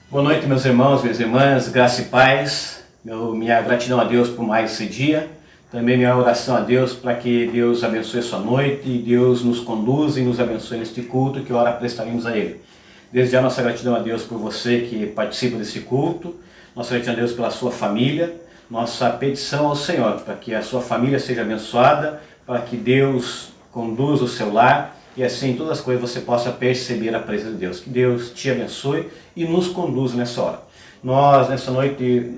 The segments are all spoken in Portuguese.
Boa noite, meus irmãos, minhas irmãs, graça e paz. Minha gratidão a Deus por mais esse dia. Também minha oração a Deus para que Deus abençoe a sua noite e Deus nos conduza e nos abençoe neste culto que ora prestaremos a Ele. Desde já nossa gratidão a Deus por você que participa desse culto, nossa gratidão a Deus pela sua família, nossa petição ao Senhor para que a sua família seja abençoada, para que Deus conduza o seu lar e assim em todas as coisas você possa perceber a presença de Deus. Que Deus te abençoe e nos conduza nessa hora. Nós, nessa noite,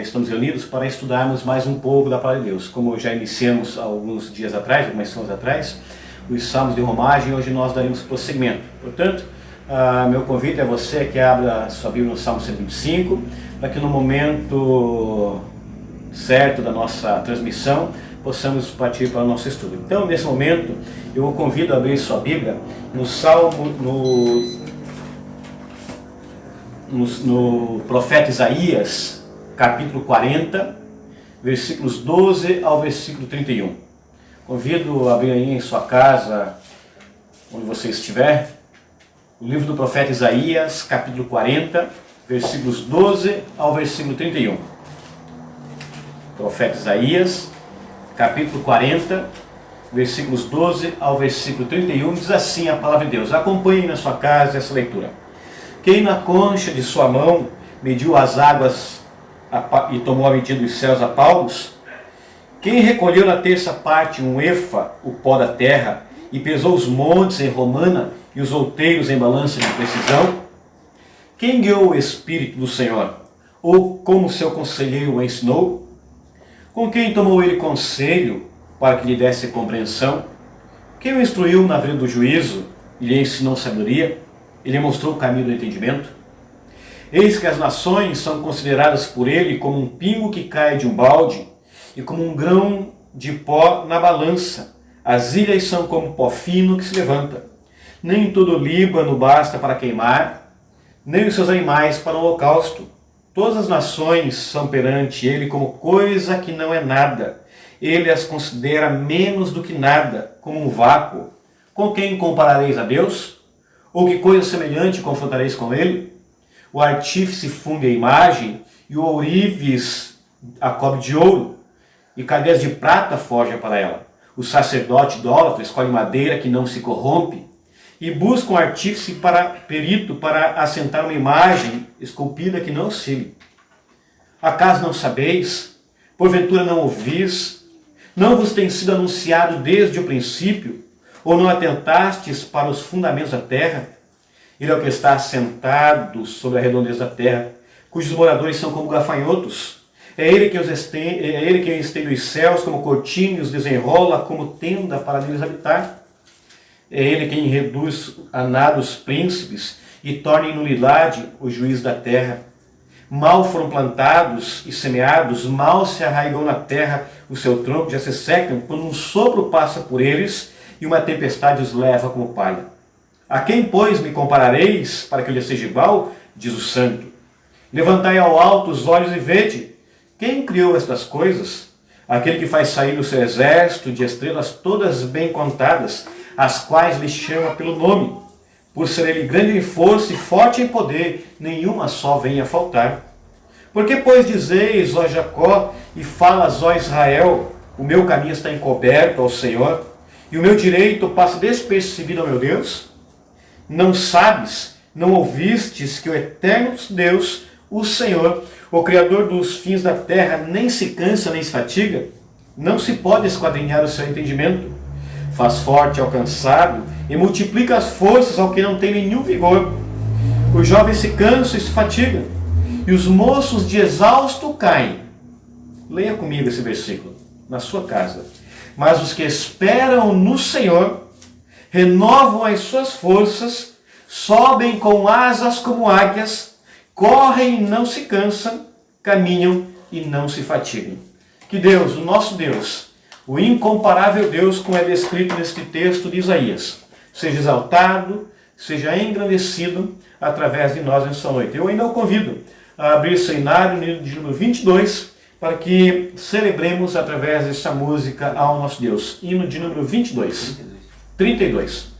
estamos reunidos para estudarmos mais um pouco da Palavra de Deus. Como já iniciamos alguns dias atrás, algumas semanas atrás, os Salmos de Romagem, hoje nós daremos prosseguimento. Portanto, meu convite é você que abra sua Bíblia no Salmo 125, para que no momento certo da nossa transmissão, possamos partir para o nosso estudo. Então, nesse momento, eu o convido a abrir sua Bíblia no Salmo, no profeta Isaías, capítulo 40, versículos 12 ao versículo 31. Convido a abrir aí em sua casa, onde você estiver, o livro do profeta Isaías, capítulo 40, versículos 12 ao versículo 31. Profeta Isaías, capítulo 40, versículos 12 ao versículo 31, diz assim a palavra de Deus. Acompanhe na sua casa essa leitura. Quem na concha de sua mão mediu as águas e tomou a medida dos céus a palmos? Quem recolheu na terça parte um efa, o pó da terra, e pesou os montes em romana e os outeiros em balança de precisão? Quem guiou o Espírito do Senhor? Ou como seu conselheiro o ensinou? Com quem tomou ele conselho para que lhe desse compreensão? Quem o instruiu na vida do juízo e lhe ensinou sabedoria? Ele mostrou o caminho do entendimento? Eis que as nações são consideradas por ele como um pingo que cai de um balde e como um grão de pó na balança. As ilhas são como pó fino que se levanta. Nem todo o Líbano basta para queimar, nem os seus animais para o holocausto. Todas as nações são perante ele como coisa que não é nada. Ele as considera menos do que nada, como um vácuo. Com quem comparareis a Deus? Ou que coisa semelhante confrontareis com ele? O artífice funde a imagem, e o ourives a cobre de ouro, e cadeias de prata forja para ela. O sacerdote idólatra escolhe madeira que não se corrompe, e busca um artífice perito para assentar uma imagem esculpida que não oscile. Acaso não sabeis? Porventura não ouvis? Não vos tem sido anunciado desde o princípio? Ou não atentastes para os fundamentos da terra? Ele é o que está assentado sobre a redondeza da terra, cujos moradores são como gafanhotos. É ele quem estende os céus como cortina e os desenrola como tenda para neles habitar. É ele quem reduz a nada os príncipes e torna em nulidade o juiz da terra. Mal foram plantados e semeados, mal se arraigou na terra o seu tronco, já se secam, quando um sopro passa por eles e uma tempestade os leva como palha. A quem, pois, me comparareis para que eu lhe seja igual? Diz o santo. Levantai ao alto os olhos e vede. Quem criou estas coisas? Aquele que faz sair o seu exército de estrelas todas bem contadas, as quais lhe chama pelo nome. Por ser ele grande em força e forte em poder, nenhuma só venha a faltar. Porque, pois, dizeis, ó Jacó, e falas, ó Israel, o meu caminho está encoberto ao Senhor, e o meu direito passa despercebido ao meu Deus? Não sabes, não ouvistes que o eterno Deus, o Senhor, o Criador dos fins da terra, nem se cansa nem se fatiga? Não se pode esquadrinhar o seu entendimento. Faz forte ao cansado e multiplica as forças ao que não tem nenhum vigor. Os jovens se cansam e se fatigam, e os moços de exausto caem. Leia comigo esse versículo na sua casa. Mas os que esperam no Senhor renovam as suas forças, sobem com asas como águias, correm e não se cansam, caminham e não se fatigam. Que Deus, o nosso Deus, o incomparável Deus, como é descrito neste texto de Isaías, seja exaltado, seja engrandecido através de nós nessa noite. Eu ainda o convido a abrir seu cenário de número 22, para que celebremos através dessa música ao nosso Deus. Hino de número 22. 32.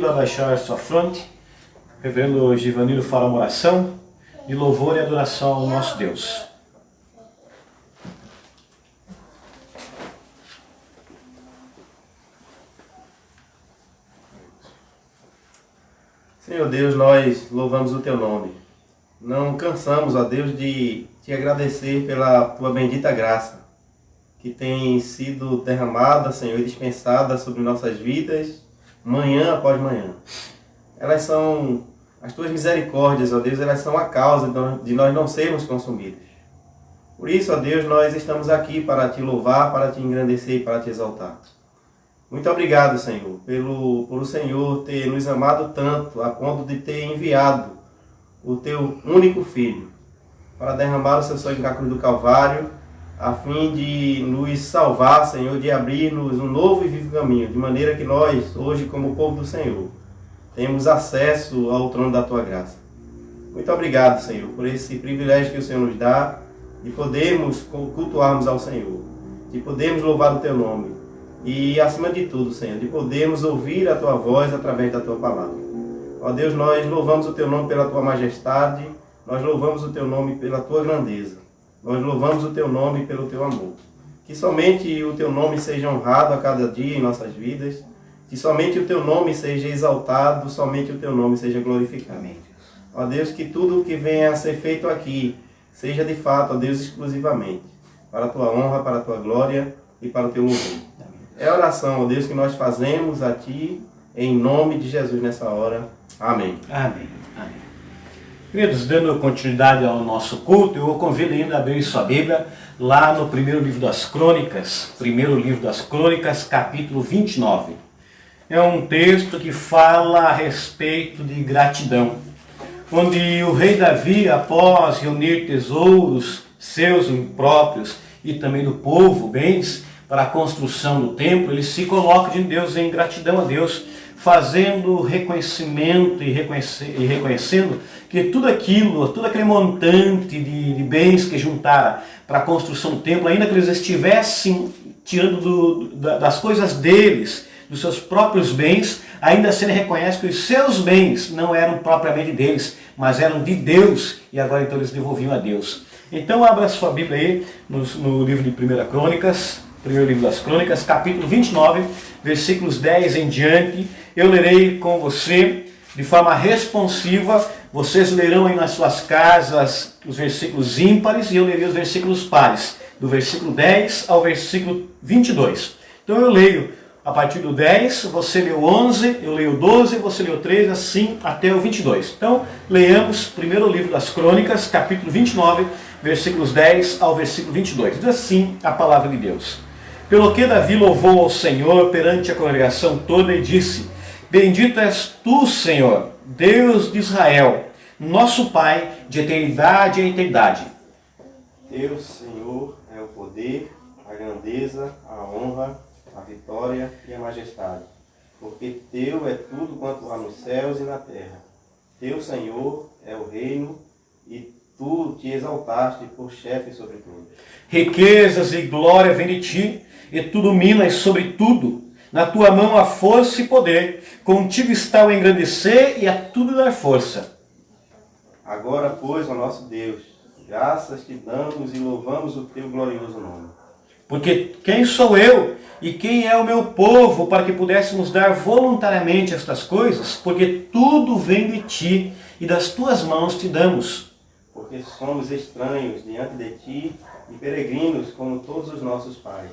Abaixar a sua fronte, reverendo Givanildo fará uma oração de louvor e adoração ao nosso Deus. Senhor Deus, nós louvamos o Teu nome. Não cansamos, ó Deus, de Te agradecer pela Tua bendita graça, que tem sido derramada, Senhor, e dispensada sobre nossas vidas, manhã após manhã. Elas são, as Tuas misericórdias, ó Deus, elas são a causa de nós não sermos consumidos. Por isso, ó Deus, nós estamos aqui para Te louvar, para Te engrandecer e para Te exaltar. Muito obrigado, Senhor, por o Senhor ter nos amado tanto, a ponto de ter enviado o Teu único Filho para derramar o Seu sangue na cruz do Calvário, a fim de nos salvar, Senhor, de abrir-nos um novo e vivo caminho, de maneira que nós, hoje, como povo do Senhor, temos acesso ao trono da Tua graça. Muito obrigado, Senhor, por esse privilégio que o Senhor nos dá, de podermos cultuarmos ao Senhor, de podermos louvar o Teu nome e, acima de tudo, Senhor, de podermos ouvir a Tua voz através da Tua palavra. Ó Deus, nós louvamos o Teu nome pela Tua majestade, nós louvamos o Teu nome pela Tua grandeza. Nós louvamos o Teu nome pelo Teu amor. Que somente o Teu nome seja honrado a cada dia em nossas vidas. Que somente o Teu nome seja exaltado, somente o Teu nome seja glorificado. Amém. Ó Deus, que tudo o que venha a ser feito aqui seja de fato, ó Deus, exclusivamente para a Tua honra, para a Tua glória e para o Teu louvor. É a oração, ó Deus, que nós fazemos a Ti, em nome de Jesus nessa hora. Amém. Amém. Amém. Queridos, dando continuidade ao nosso culto, eu convido ainda a abrir sua Bíblia lá no primeiro livro das Crônicas, capítulo 29. É um texto que fala a respeito de gratidão, onde o rei Davi, após reunir tesouros seus próprios e também do povo, bens, para a construção do templo, ele se coloca diante de Deus em gratidão a Deus, fazendo reconhecimento e reconhecendo que tudo aquele montante de bens que juntara para a construção do templo, ainda que eles estivessem tirando das coisas deles, dos seus próprios bens, ainda assim ele reconhece que os seus bens não eram propriamente deles, mas eram de Deus, e agora então eles devolviam a Deus. Então abra sua Bíblia aí no livro de primeiro livro das Crônicas, capítulo 29, versículos 10 em diante. Eu lerei com você de forma responsiva. Vocês lerão aí nas suas casas os versículos ímpares e eu lerei os versículos pares, do versículo 10 ao versículo 22. Então eu leio a partir do 10, você lê o 11, eu leio o 12, você lê o 13, assim até o 22. Então leiamos primeiro o livro das Crônicas, capítulo 29, versículos 10 ao versículo 22. Diz assim a palavra de Deus. Pelo que Davi louvou ao Senhor perante a congregação toda e disse: Bendito és tu, Senhor, Deus de Israel, nosso Pai, de eternidade em eternidade. Teu, Senhor, é o poder, a grandeza, a honra, a vitória e a majestade. Porque teu é tudo quanto há nos céus e na terra. Teu, Senhor, é o reino, e tu te exaltaste por chefe sobre tudo. Riquezas e glória vêm de ti, e tu dominas sobre tudo. Na tua mão há força e poder. Contigo está o engrandecer e a tudo dar força. Agora, pois, ó nosso Deus, graças te damos e louvamos o teu glorioso nome. Porque quem sou eu e quem é o meu povo para que pudéssemos dar voluntariamente estas coisas? Porque tudo vem de ti e das tuas mãos te damos. Porque somos estranhos diante de ti e peregrinos como todos os nossos pais.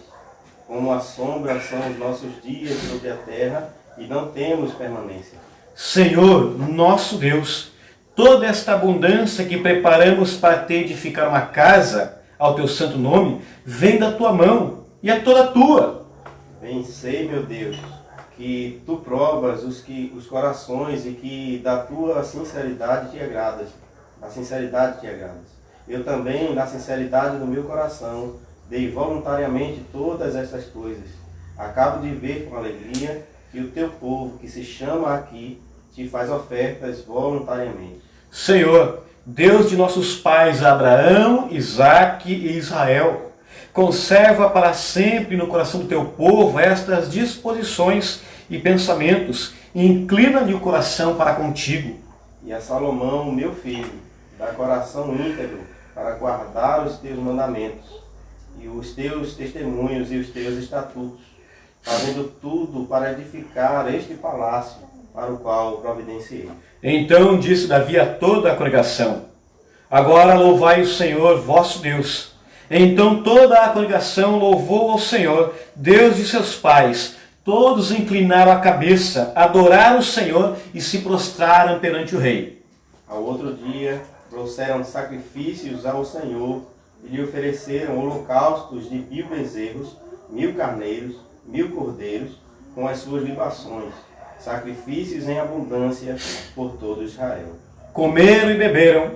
Como a sombra são os nossos dias sobre a terra e não temos permanência. Senhor, nosso Deus, toda esta abundância que preparamos para te edificar uma casa ao teu santo nome, vem da tua mão e é toda tua. Bem sei, meu Deus, que tu provas os corações e que da tua sinceridade te agradas. A sinceridade te agradas. Eu também, na sinceridade do meu coração, dei voluntariamente todas estas coisas. Acabo de ver com alegria que o teu povo, que se chama aqui, te faz ofertas voluntariamente. Senhor, Deus de nossos pais Abraão, Isaque e Israel, conserva para sempre no coração do teu povo estas disposições e pensamentos, e inclina-lhe o coração para contigo. E a Salomão, meu filho, dá coração íntegro para guardar os teus mandamentos, e os teus testemunhos e os teus estatutos, fazendo tudo para edificar este palácio para o qual providenciei. Então disse Davi a toda a congregação: agora louvai o Senhor vosso Deus. Então toda a congregação louvou ao Senhor, Deus de seus pais. Todos inclinaram a cabeça, adoraram o Senhor e se prostraram perante o rei. Ao outro dia trouxeram sacrifícios ao Senhor e lhe ofereceram holocaustos de 1000 bezerros, 1000 carneiros, 1000 cordeiros, com as suas libações, sacrifícios em abundância por todo Israel. Comeram e beberam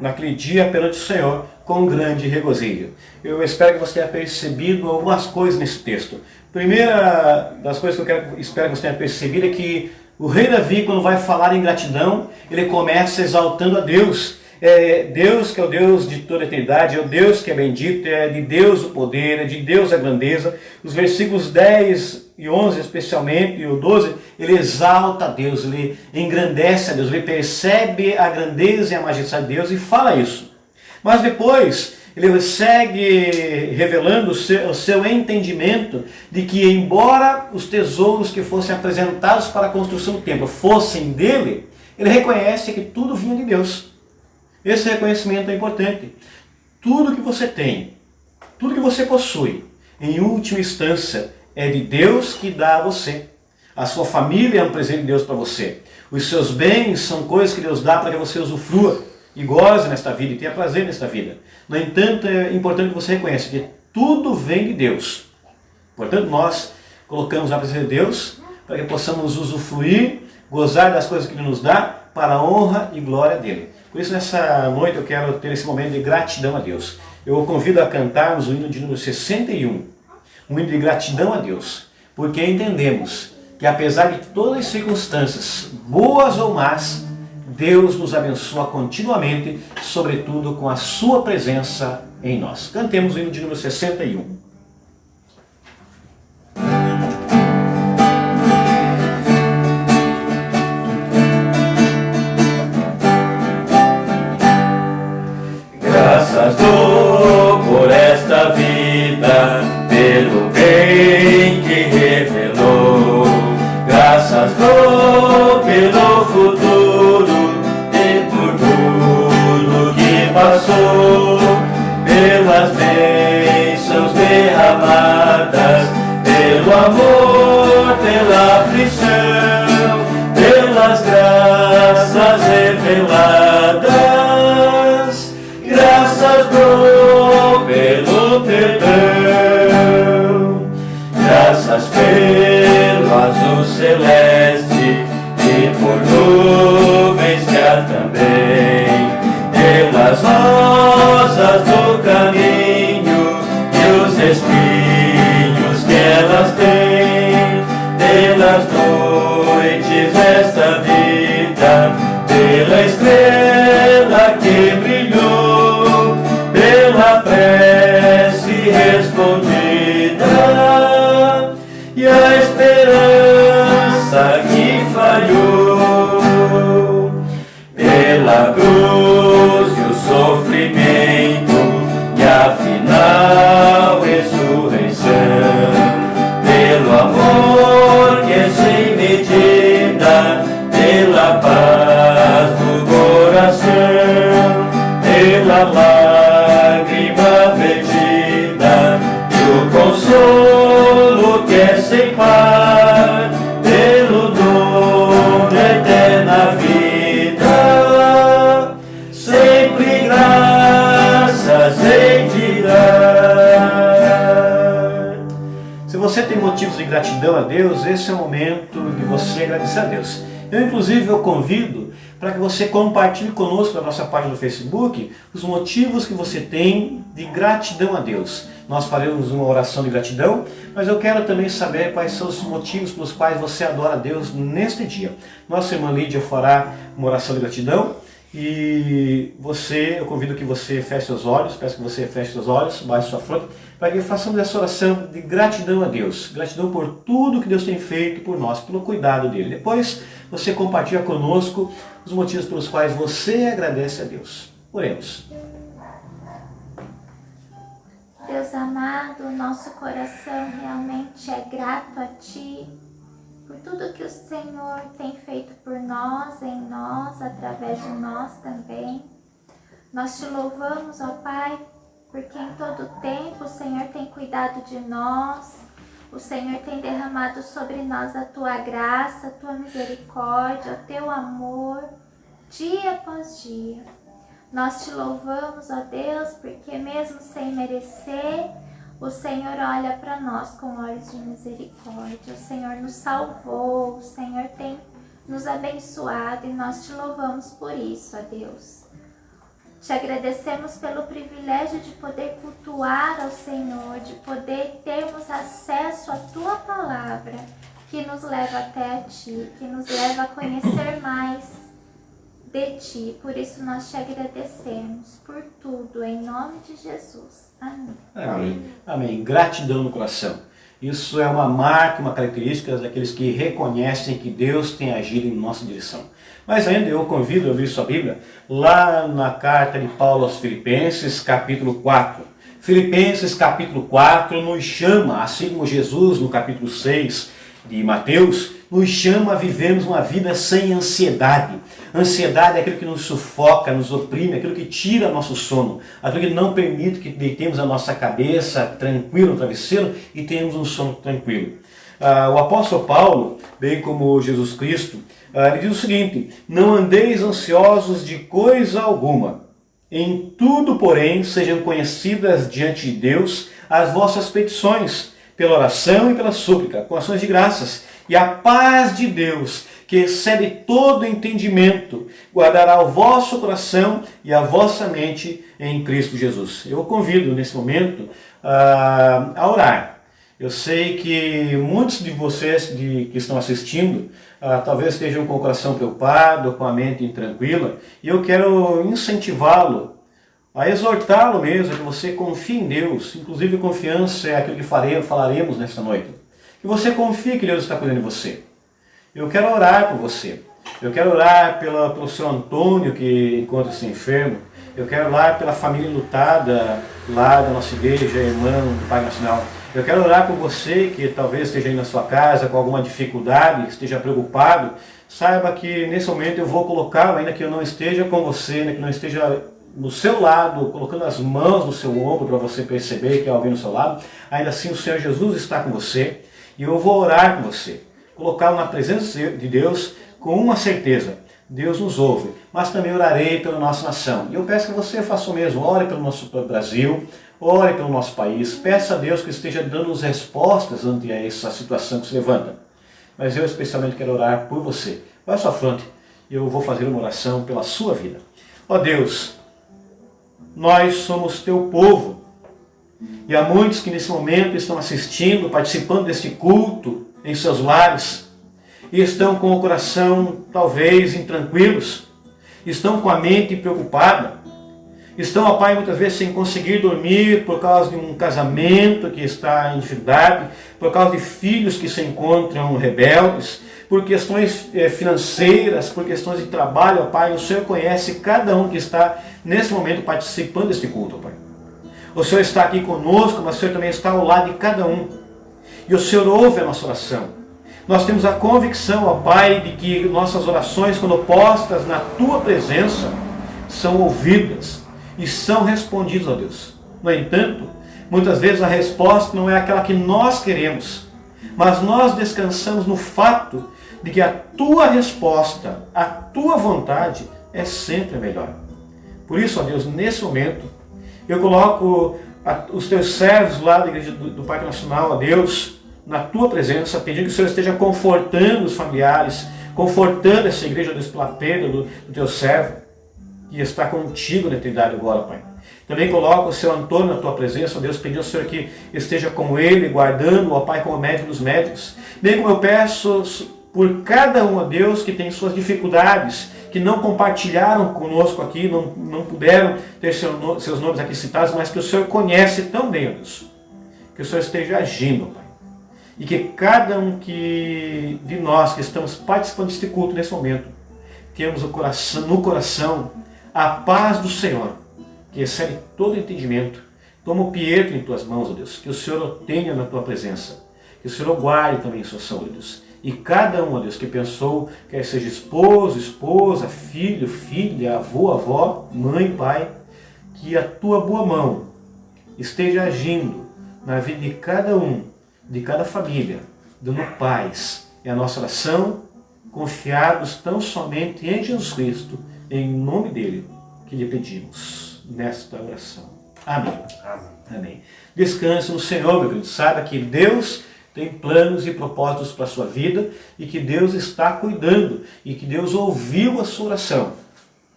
naquele dia perante o Senhor com grande regozijo. Eu espero que você tenha percebido algumas coisas nesse texto. Primeira das coisas que espero que você tenha percebido é que o rei Davi, quando vai falar em gratidão, ele começa exaltando a Deus. É Deus que é o Deus de toda a eternidade, é o Deus que é bendito, é de Deus o poder, é de Deus a grandeza. Os versículos 10 e 11 especialmente, e o 12, ele exalta a Deus, ele engrandece a Deus, ele percebe a grandeza e a majestade de Deus e fala isso. Mas depois ele segue revelando o seu entendimento de que, embora os tesouros que fossem apresentados para a construção do templo fossem dele, ele reconhece que tudo vinha de Deus. Esse reconhecimento é importante. Tudo que você tem, tudo que você possui, em última instância, é de Deus que dá a você. A sua família é um presente de Deus para você. Os seus bens são coisas que Deus dá para que você usufrua e goze nesta vida e tenha prazer nesta vida. No entanto, é importante que você reconheça que tudo vem de Deus. Portanto, nós colocamos na presença de Deus para que possamos usufruir, gozar das coisas que Ele nos dá para a honra e glória dEle. Por isso, nessa noite, eu quero ter esse momento de gratidão a Deus. Eu o convido a cantarmos o hino de número 61, um hino de gratidão a Deus, porque entendemos que, apesar de todas as circunstâncias, boas ou más, Deus nos abençoa continuamente, sobretudo com a sua presença em nós. Cantemos o hino de número 61. Graças dou por esta vida, pelo bem que revelou. Graças dou pelo futuro e por tudo que passou. Pelas bênçãos derramadas, pelo amor, pela aflição, pelas graças reveladas. Graças dou pelo perdão, graças pelo azul celeste e por nuvens que há também, pelas rosas do caminho e os espinhos que elas têm. pelo amor que é sem medida, pela paz do coração, pela lágrima vertida, e o consolo que é sem par, pelo dom da eterna vida, sempre graças hei de dar. Se você tem motivos de gratidão a Deus, esse é o momento de você agradecer a Deus. Eu convido para que você compartilhe conosco na nossa página do Facebook os motivos que você tem de gratidão a Deus. Nós faremos uma oração de gratidão, mas eu quero também saber quais são os motivos pelos quais você adora a Deus neste dia. Nossa irmã Lídia fará uma oração de gratidão e eu convido que você feche seus olhos, peço que você feche seus olhos, baixe sua fronte, para que façamos essa oração de gratidão a Deus. Gratidão por tudo que Deus tem feito por nós, pelo cuidado dele. Depois você compartilha conosco os motivos pelos quais você agradece a Deus. Oremos. Deus amado, nosso coração realmente é grato a Ti por tudo que o Senhor tem feito por nós, em nós, através de nós também. Nós Te louvamos, ó Pai, porque em todo tempo o Senhor tem cuidado de nós, o Senhor tem derramado sobre nós a Tua graça, a Tua misericórdia, o Teu amor, dia após dia. Nós Te louvamos, ó Deus, porque mesmo sem merecer, o Senhor olha para nós com olhos de misericórdia. O Senhor nos salvou, o Senhor tem nos abençoado e nós Te louvamos por isso, ó Deus. Te agradecemos pelo privilégio de poder cultuar ao Senhor, de poder termos acesso à Tua palavra, que nos leva até a Ti, que nos leva a conhecer mais de Ti. Por isso nós Te agradecemos por tudo, em nome de Jesus. Amém. Amém. Amém. Gratidão no coração. Isso é uma marca, uma característica daqueles que reconhecem que Deus tem agido em nossa direção. Mas ainda eu convido a abrir sua Bíblia lá na carta de Paulo aos Filipenses, capítulo 4. Filipenses, capítulo 4, nos chama, assim como Jesus no capítulo 6 de Mateus, nos chama a vivermos uma vida sem ansiedade. Ansiedade é aquilo que nos sufoca, nos oprime, aquilo que tira nosso sono, aquilo que não permite que deitemos a nossa cabeça tranquilo no travesseiro e tenhamos um sono tranquilo. O apóstolo Paulo, bem como Jesus Cristo, ele diz o seguinte: não andeis ansiosos de coisa alguma. Em tudo, porém, sejam conhecidas diante de Deus as vossas petições, pela oração e pela súplica, com ações de graças. E a paz de Deus, que excede todo entendimento, guardará o vosso coração e a vossa mente em Cristo Jesus. Eu convido nesse momento a orar. Eu sei que muitos de vocês que estão assistindo talvez estejam com o coração preocupado, com a mente intranquila, e eu quero incentivá-lo, a exortá-lo mesmo, que você confie em Deus. Inclusive, confiança é aquilo que falaremos nesta noite. Que você confie que Deus está cuidando de você. Eu quero orar por você. Eu quero orar pelo seu Antônio, que encontra-se enfermo. Eu quero orar pela família lutada lá da nossa igreja, irmão do Pai Nacional. Eu quero orar por você que talvez esteja aí na sua casa com alguma dificuldade, esteja preocupado. Saiba que nesse momento eu vou colocá-lo, ainda que eu não esteja com você, ainda que não esteja no seu lado, colocando as mãos no seu ombro para você perceber que há alguém no seu lado. Ainda assim o Senhor Jesus está com você e eu vou orar com você. Colocá-lo na presença de Deus com uma certeza: Deus nos ouve, mas também orarei pela nossa nação. E eu peço que você faça o mesmo, ore pelo nosso Brasil, ore pelo nosso país, peça a Deus que esteja dando-nos respostas ante essa situação que se levanta. Mas eu especialmente quero orar por você. Vai à sua fronte e eu vou fazer uma oração pela sua vida. Ó Deus, nós somos Teu povo e há muitos que nesse momento estão assistindo, participando deste culto em seus lares, e estão com o coração talvez intranquilos, estão com a mente preocupada, estão, ó Pai, muitas vezes sem conseguir dormir por causa de um casamento que está em dificuldade, por causa de filhos que se encontram rebeldes, por questões financeiras, por questões de trabalho, ó Pai. O Senhor conhece cada um que está nesse momento participando deste culto, ó Pai. O Senhor está aqui conosco, mas o Senhor também está ao lado de cada um. E o Senhor ouve a nossa oração. Nós temos a convicção, ó Pai, de que nossas orações, quando postas na Tua presença, são ouvidas e são respondidas, ó Deus. No entanto, muitas vezes a resposta não é aquela que nós queremos, mas nós descansamos no fato de que a Tua resposta, a Tua vontade é sempre a melhor. Por isso, ó Deus, nesse momento, eu coloco os Teus servos lá da Igreja do Parque Nacional, ó Deus, na Tua presença, pedindo que o Senhor esteja confortando os familiares, confortando essa igreja, ó Deus, pela perda do Teu servo, que está contigo na eternidade agora, Pai. Também coloco o Seu Antônio na Tua presença, ó Deus, pedindo ao Senhor que esteja com ele, guardando, ó Pai, como médico dos médicos. Bem como eu peço por cada um, ó Deus, que tem suas dificuldades, que não compartilharam conosco aqui, não puderam ter seus nomes aqui citados, mas que o Senhor conhece tão bem, ó Deus. Que o Senhor esteja agindo, Pai. E que cada um de nós que estamos participando deste culto nesse momento, tenhamos no coração a paz do Senhor, que excede todo entendimento. Toma o Pietro em Tuas mãos, ó Deus, que o Senhor o tenha na Tua presença, que o Senhor o guarde também em sua saúde, Deus. E cada um, ó Deus, que pensou, quer seja esposo, esposa, filho, filha, avô, avó, mãe, pai, que a Tua boa mão esteja agindo na vida de cada um, de cada família, dando paz. É a nossa oração, confiados tão somente em Jesus Cristo, em nome dele, que lhe pedimos nesta oração. Amém. Amém. Descanse no Senhor, meu querido. Saiba que Deus tem planos e propósitos para a sua vida e que Deus está cuidando e que Deus ouviu a sua oração.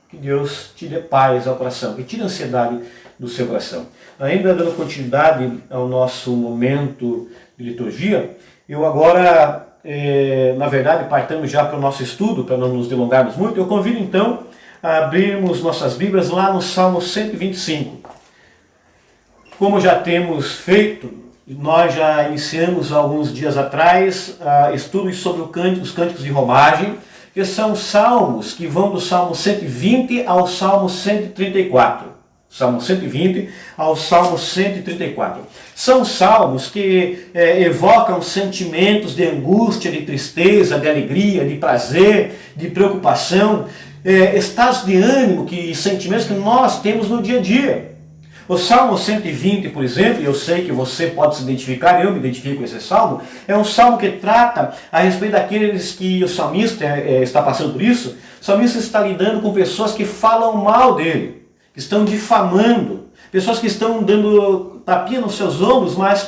Que Deus te dê paz ao coração, que tire a ansiedade do seu coração. Ainda dando continuidade ao nosso momento de liturgia, eu agora, na verdade, partamos já para o nosso estudo, para não nos delongarmos muito. Eu convido então a abrirmos nossas Bíblias lá no Salmo 125. Como já temos feito, nós já iniciamos alguns dias atrás estudos sobre os cânticos de romagem, que são salmos que vão do Salmo 120 ao Salmo 134. Salmo 120 ao Salmo 134. São salmos que evocam sentimentos de angústia, de tristeza, de alegria, de prazer, de preocupação, estados de ânimo e sentimentos que nós temos no dia a dia. O Salmo 120, por exemplo, e eu sei que você pode se identificar, eu me identifico com esse salmo, é um salmo que trata a respeito daqueles que o salmista está passando por isso. O salmista está lidando com pessoas que falam mal dele, que estão difamando, pessoas que estão dando tapinha nos seus ombros, mas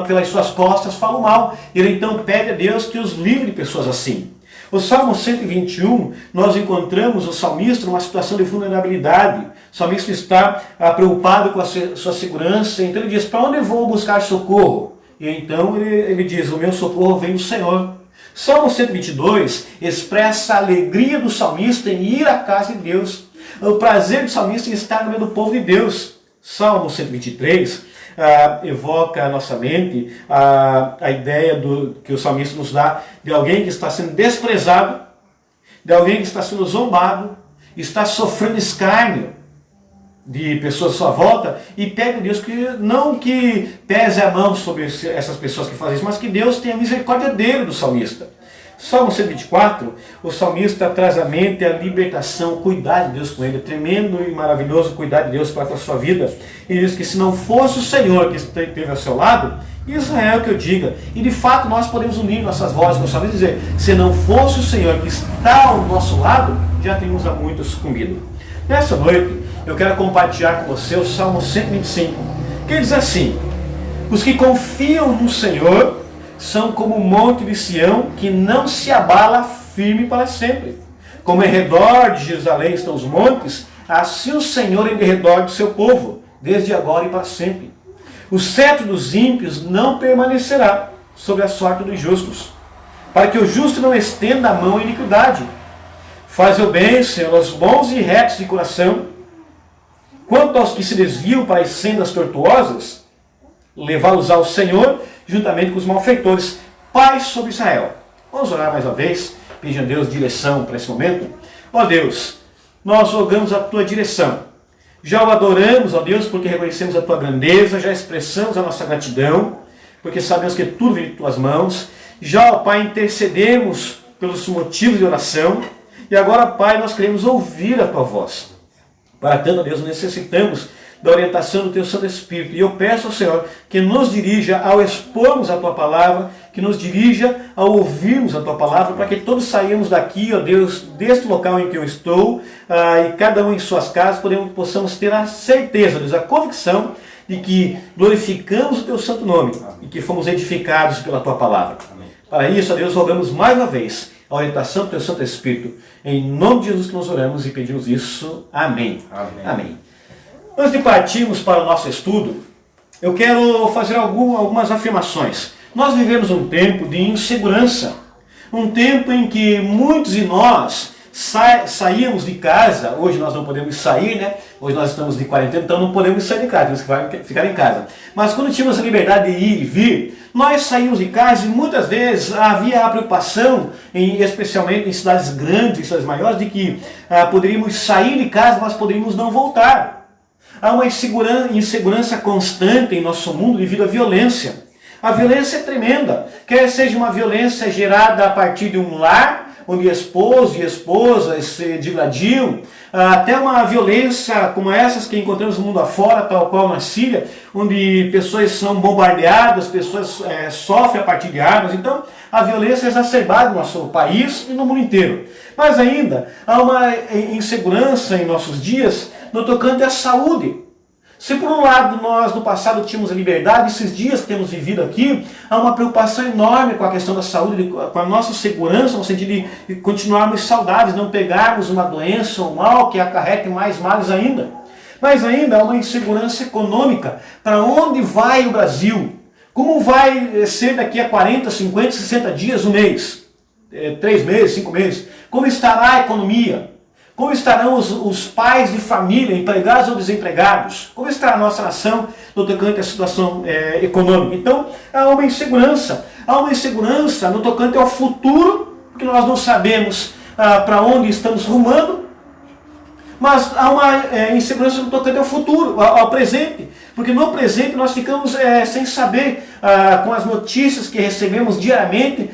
pelas suas costas falam mal. Ele então pede a Deus que os livre de pessoas assim. O Salmo 121, nós encontramos o salmista numa situação de vulnerabilidade. O salmista está preocupado com a sua segurança, então ele diz, para onde eu vou buscar socorro? E então ele diz, o meu socorro vem do Senhor. Salmo 122 expressa a alegria do salmista em ir à casa de Deus. O prazer do salmista em estar no meio do povo de Deus. Salmo 123 evoca a nossa mente a ideia que o salmista nos dá de alguém que está sendo desprezado, de alguém que está sendo zombado, está sofrendo escárnio de pessoas à sua volta, e pede a Deus que não que pese a mão sobre essas pessoas que fazem isso, mas que Deus tenha misericórdia dele, do salmista. Salmo 124, o salmista traz à mente a libertação, o cuidar de Deus com ele, tremendo e maravilhoso cuidar de Deus para com a sua vida. Ele diz que se não fosse o Senhor que esteve ao seu lado, Israel que eu diga. E de fato nós podemos unir nossas vozes com o salmista e dizer, se não fosse o Senhor que está ao nosso lado, já temos a muito sucumbido. Nessa noite, eu quero compartilhar com você o Salmo 125, que diz assim, os que confiam no Senhor são como o monte de Sião, que não se abala, firme para sempre. Como em redor de Jerusalém estão os montes, assim o Senhor em redor do seu povo, desde agora e para sempre. O cetro dos ímpios não permanecerá sobre a sorte dos justos, para que o justo não estenda a mão à iniquidade. Faz o bem, Senhor, aos bons e retos de coração. Quanto aos que se desviam para as sendas tortuosas, levá-los ao Senhor, juntamente com os malfeitores. Paz sobre Israel. Vamos orar mais uma vez, pedindo a Deus direção para esse momento. Ó Deus, nós rogamos a Tua direção. Já o adoramos, ó Deus, porque reconhecemos a Tua grandeza, já expressamos a nossa gratidão. porque sabemos que tudo vem de tuas mãos. Já, ó Pai, intercedemos pelos motivos de oração, e agora, Pai, nós queremos ouvir a tua voz. Para tanto, Deus, necessitamos da orientação do teu Santo Espírito. E eu peço ao Senhor que nos dirija ao expormos a tua palavra, que nos dirija ao ouvirmos a tua palavra, para que todos saímos daqui, ó Deus, deste local em que eu estou, e cada um em suas casas, possamos ter a certeza, Deus, a convicção de que glorificamos o teu santo nome e que fomos edificados pela tua palavra. Amém. Para isso, ó Deus, rogamos mais uma vez a orientação do teu Santo Espírito. Em nome de Jesus que nós oramos e pedimos isso. Amém. Amém. Amém. Antes de partirmos para o nosso estudo, eu quero fazer algumas afirmações. Nós vivemos um tempo de insegurança, um tempo em que muitos de nós saímos de casa. Hoje nós não podemos sair, né? Hoje nós estamos de quarentena, então não podemos sair de casa, temos que ficar em casa. Mas quando tínhamos a liberdade de ir e vir, nós saímos de casa e muitas vezes havia a preocupação, especialmente em cidades grandes, em cidades maiores, de que poderíamos sair de casa, mas poderíamos não voltar. Há uma insegurança constante em nosso mundo devido à violência. A violência é tremenda, quer seja uma violência gerada a partir de um lar, onde esposo e esposa se digladiam, até uma violência como essas que encontramos no mundo afora, tal qual na Síria, onde pessoas são bombardeadas, pessoas sofrem a partir de armas. Então, a violência é exacerbada no nosso país e no mundo inteiro. Mas ainda, há uma insegurança em nossos dias no tocante à saúde. Se por um lado nós no passado tínhamos a liberdade, esses dias que temos vivido aqui, há uma preocupação enorme com a questão da saúde, com a nossa segurança, no sentido de continuarmos saudáveis, não pegarmos uma doença ou um mal que acarrete mais males ainda. Mas ainda há uma insegurança econômica. Para onde vai o Brasil? Como vai ser daqui a 40, 50, 60 dias, um mês? 3 meses, 5 meses? Como estará a economia? Como estarão os pais de família, empregados ou desempregados? Como estará a nossa nação no tocante à situação econômica? Então, há uma insegurança. Há uma insegurança no tocante ao futuro, porque nós não sabemos para onde estamos rumando. Mas há uma insegurança no tocante ao futuro, ao presente. Porque no presente nós ficamos sem saber, com as notícias que recebemos diariamente,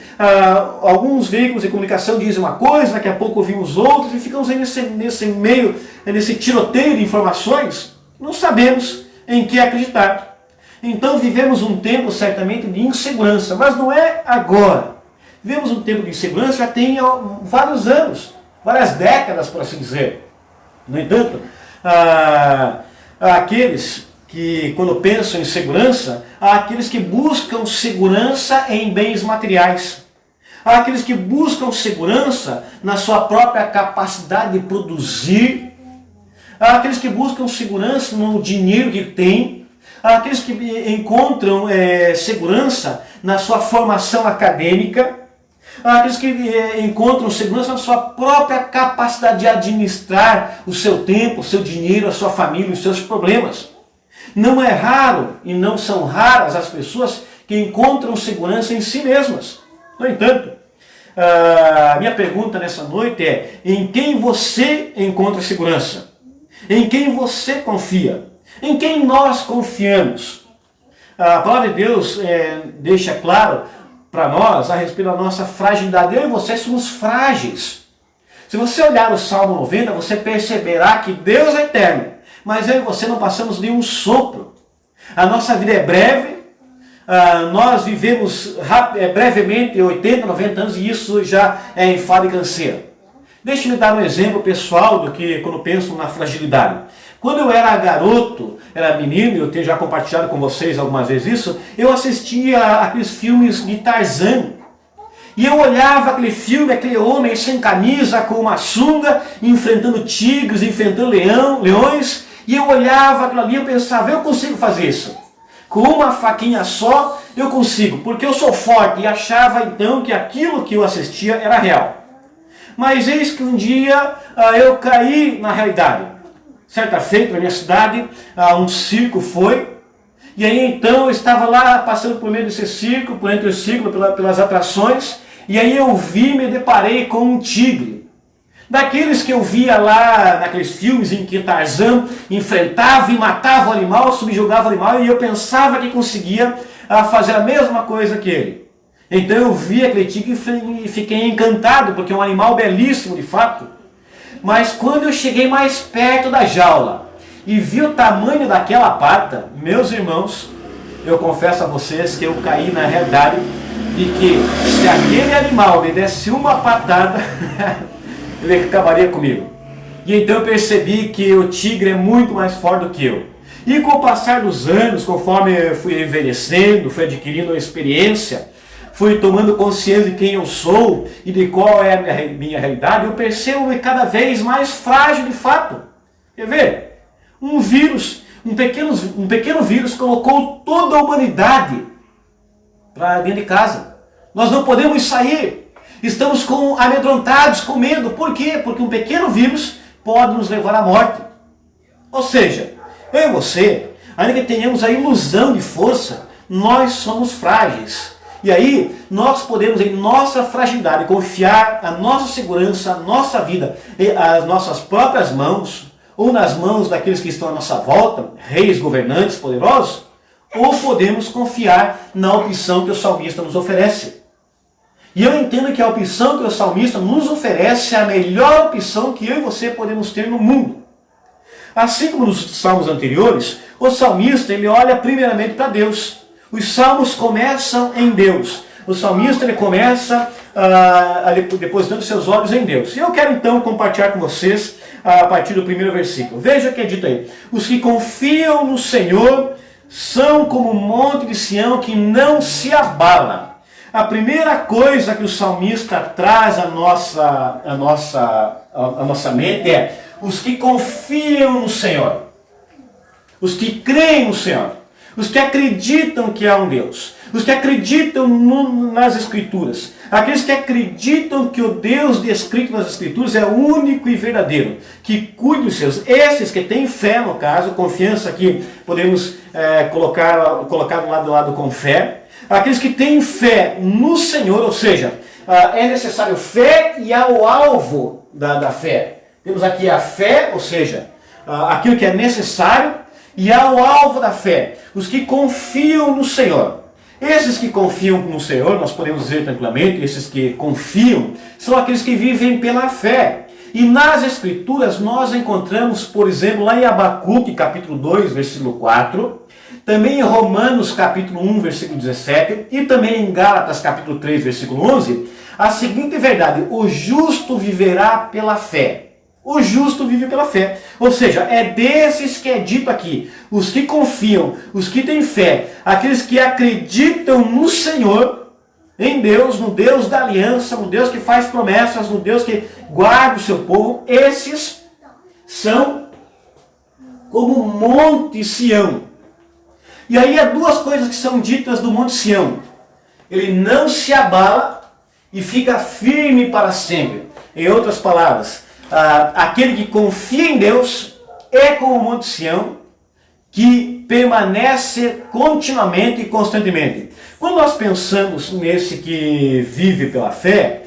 alguns veículos de comunicação dizem uma coisa, daqui a pouco ouvimos outros, e ficamos aí nesse meio, nesse tiroteio de informações, não sabemos em que acreditar. Então vivemos um tempo certamente de insegurança, mas não é agora. Vivemos um tempo de insegurança já tem vários anos, várias décadas, por assim dizer. No entanto, aqueles que, quando pensam em segurança, há aqueles que buscam segurança em bens materiais. Há aqueles que buscam segurança na sua própria capacidade de produzir. Há aqueles que buscam segurança no dinheiro que tem. Há aqueles que encontram segurança na sua formação acadêmica. Há aqueles que encontram segurança na sua própria capacidade de administrar o seu tempo, o seu dinheiro, a sua família, os seus problemas. Não é raro e não são raras as pessoas que encontram segurança em si mesmas. No entanto, a minha pergunta nessa noite é: em quem você encontra segurança? Em quem você confia? Em quem nós confiamos? A palavra de Deus deixa claro para nós a respeito da nossa fragilidade. Eu e você somos frágeis. Se você olhar o Salmo 90, você perceberá que Deus é eterno, mas eu e você não passamos de um sopro. A nossa vida é breve, nós vivemos brevemente 80, 90 anos e isso já é enfado e canseira. Deixe-me dar um exemplo pessoal do que quando penso na fragilidade. Quando eu era garoto, era menino, eu tenho já compartilhado com vocês algumas vezes isso, eu assistia aqueles filmes de Tarzan. E eu olhava aquele filme, aquele homem sem camisa, com uma sunga, enfrentando tigres, enfrentando leões, e eu olhava aquilo ali e eu pensava: eu consigo fazer isso. Com uma faquinha só, eu consigo, porque eu sou forte. E achava então que aquilo que eu assistia era real. Mas eis que um dia eu caí na realidade. Certa feita, na minha cidade, um circo foi. E aí então eu estava lá passando por meio desse circo, por entre o circo, pelas atrações. E aí eu me deparei com um tigre. Daqueles que eu via lá naqueles filmes em que Tarzan enfrentava e matava o animal, subjugava o animal, e eu pensava que conseguia a fazer a mesma coisa que ele. Então eu vi aquele tigre e fiquei encantado, porque é um animal belíssimo de fato. Mas quando eu cheguei mais perto da jaula e vi o tamanho daquela pata, meus irmãos, eu confesso a vocês que eu caí na realidade de que se aquele animal me desse uma patada, ele acabaria comigo. E então eu percebi que o tigre é muito mais forte do que eu. E com o passar dos anos, conforme eu fui envelhecendo, fui adquirindo experiência, fui tomando consciência de quem eu sou e de qual é a minha realidade, eu percebo-me cada vez mais frágil de fato. Quer ver? Um vírus, um pequeno vírus colocou toda a humanidade para dentro de casa. Nós não podemos sair. Estamos amedrontados, com medo. Por quê? Porque um pequeno vírus pode nos levar à morte. Ou seja, eu e você, ainda que tenhamos a ilusão de força, nós somos frágeis. E aí, nós podemos, em nossa fragilidade, confiar a nossa segurança, a nossa vida, as nossas próprias mãos, ou nas mãos daqueles que estão à nossa volta, reis, governantes, poderosos, ou podemos confiar na opção que o salmista nos oferece. E eu entendo que a opção que o salmista nos oferece é a melhor opção que eu e você podemos ter no mundo. Assim como nos salmos anteriores, o salmista ele olha primeiramente para Deus. Os salmos começam em Deus. O salmista ele começa depositando seus olhos em Deus. E eu quero então compartilhar com vocês a partir do primeiro versículo. Veja o que é dito aí. Os que confiam no Senhor são como o monte de Sião que não se abala. A primeira coisa que o salmista traz à nossa mente é os que confiam no Senhor. Os que creem no Senhor. Os que acreditam que há um Deus. Os que acreditam nas Escrituras. Aqueles que acreditam que o Deus descrito nas Escrituras é único e verdadeiro. Que cuida dos seus. Esses que têm fé, no caso, confiança que podemos colocar do lado com fé. Aqueles que têm fé no Senhor, ou seja, é necessário fé e há o alvo da fé. Temos aqui a fé, ou seja, aquilo que é necessário, e há o alvo da fé, os que confiam no Senhor. Esses que confiam no Senhor, nós podemos dizer tranquilamente, esses que confiam, são aqueles que vivem pela fé. E nas Escrituras nós encontramos, por exemplo, lá em Abacuque, capítulo 2, versículo 4, também em Romanos, capítulo 1, versículo 17, e também em Gálatas, capítulo 3, versículo 11, a seguinte verdade: o justo viverá pela fé. O justo vive pela fé. Ou seja, é desses que é dito aqui. Os que confiam, os que têm fé, aqueles que acreditam no Senhor, em Deus, no Deus da aliança, no Deus que faz promessas, no Deus que guarda o seu povo, esses são como o Monte Sião. E aí há duas coisas que são ditas do Monte Sião. Ele não se abala e fica firme para sempre. Em outras palavras, aquele que confia em Deus é como o Monte Sião, que permanece continuamente e constantemente. Quando nós pensamos nesse que vive pela fé,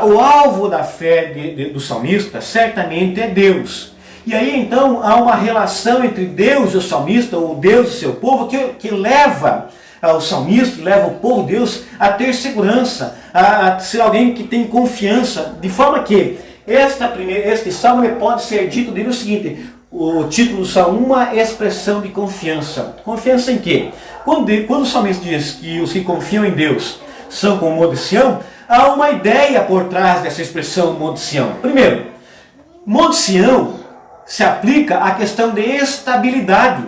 o alvo da fé do salmista certamente é Deus. E aí então há uma relação entre Deus e o salmista, ou Deus e seu povo, que leva o salmista, leva o povo de Deus a ter segurança, a ser alguém que tem confiança, de forma que este salmo pode ser dito dele o seguinte: o título do salmo, uma expressão de confiança. Confiança em quê? Quando o salmista diz que os que confiam em Deus são como o Monte Sião, há uma ideia por trás dessa expressão Monte Sião. Primeiro, Monte Sião se aplica à questão de estabilidade.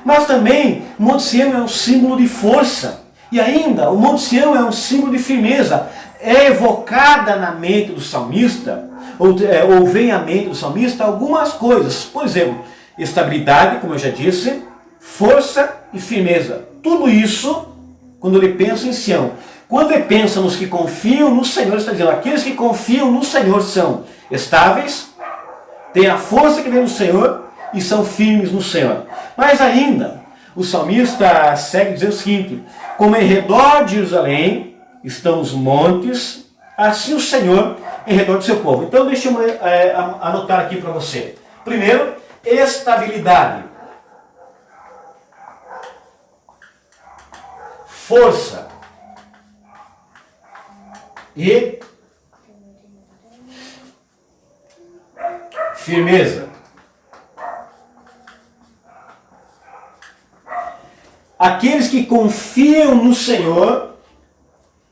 Mas também, Monte Sião é um símbolo de força. E ainda, o Monte Sião é um símbolo de firmeza. É evocada na mente do salmista, ou vem à mente do salmista algumas coisas. Por exemplo, estabilidade, como eu já disse, força e firmeza. Tudo isso, quando ele pensa em Sião. Quando ele pensa nos que confiam no Senhor, ele está dizendo, aqueles que confiam no Senhor são estáveis, têm a força que vem do Senhor e são firmes no Senhor. Mas ainda, o salmista segue dizendo o seguinte: como em redor de Jerusalém estão os montes, assim o Senhor em redor do seu povo. Então deixa eu anotar aqui para você. Primeiro, estabilidade. força e firmeza. Aqueles que confiam no Senhor,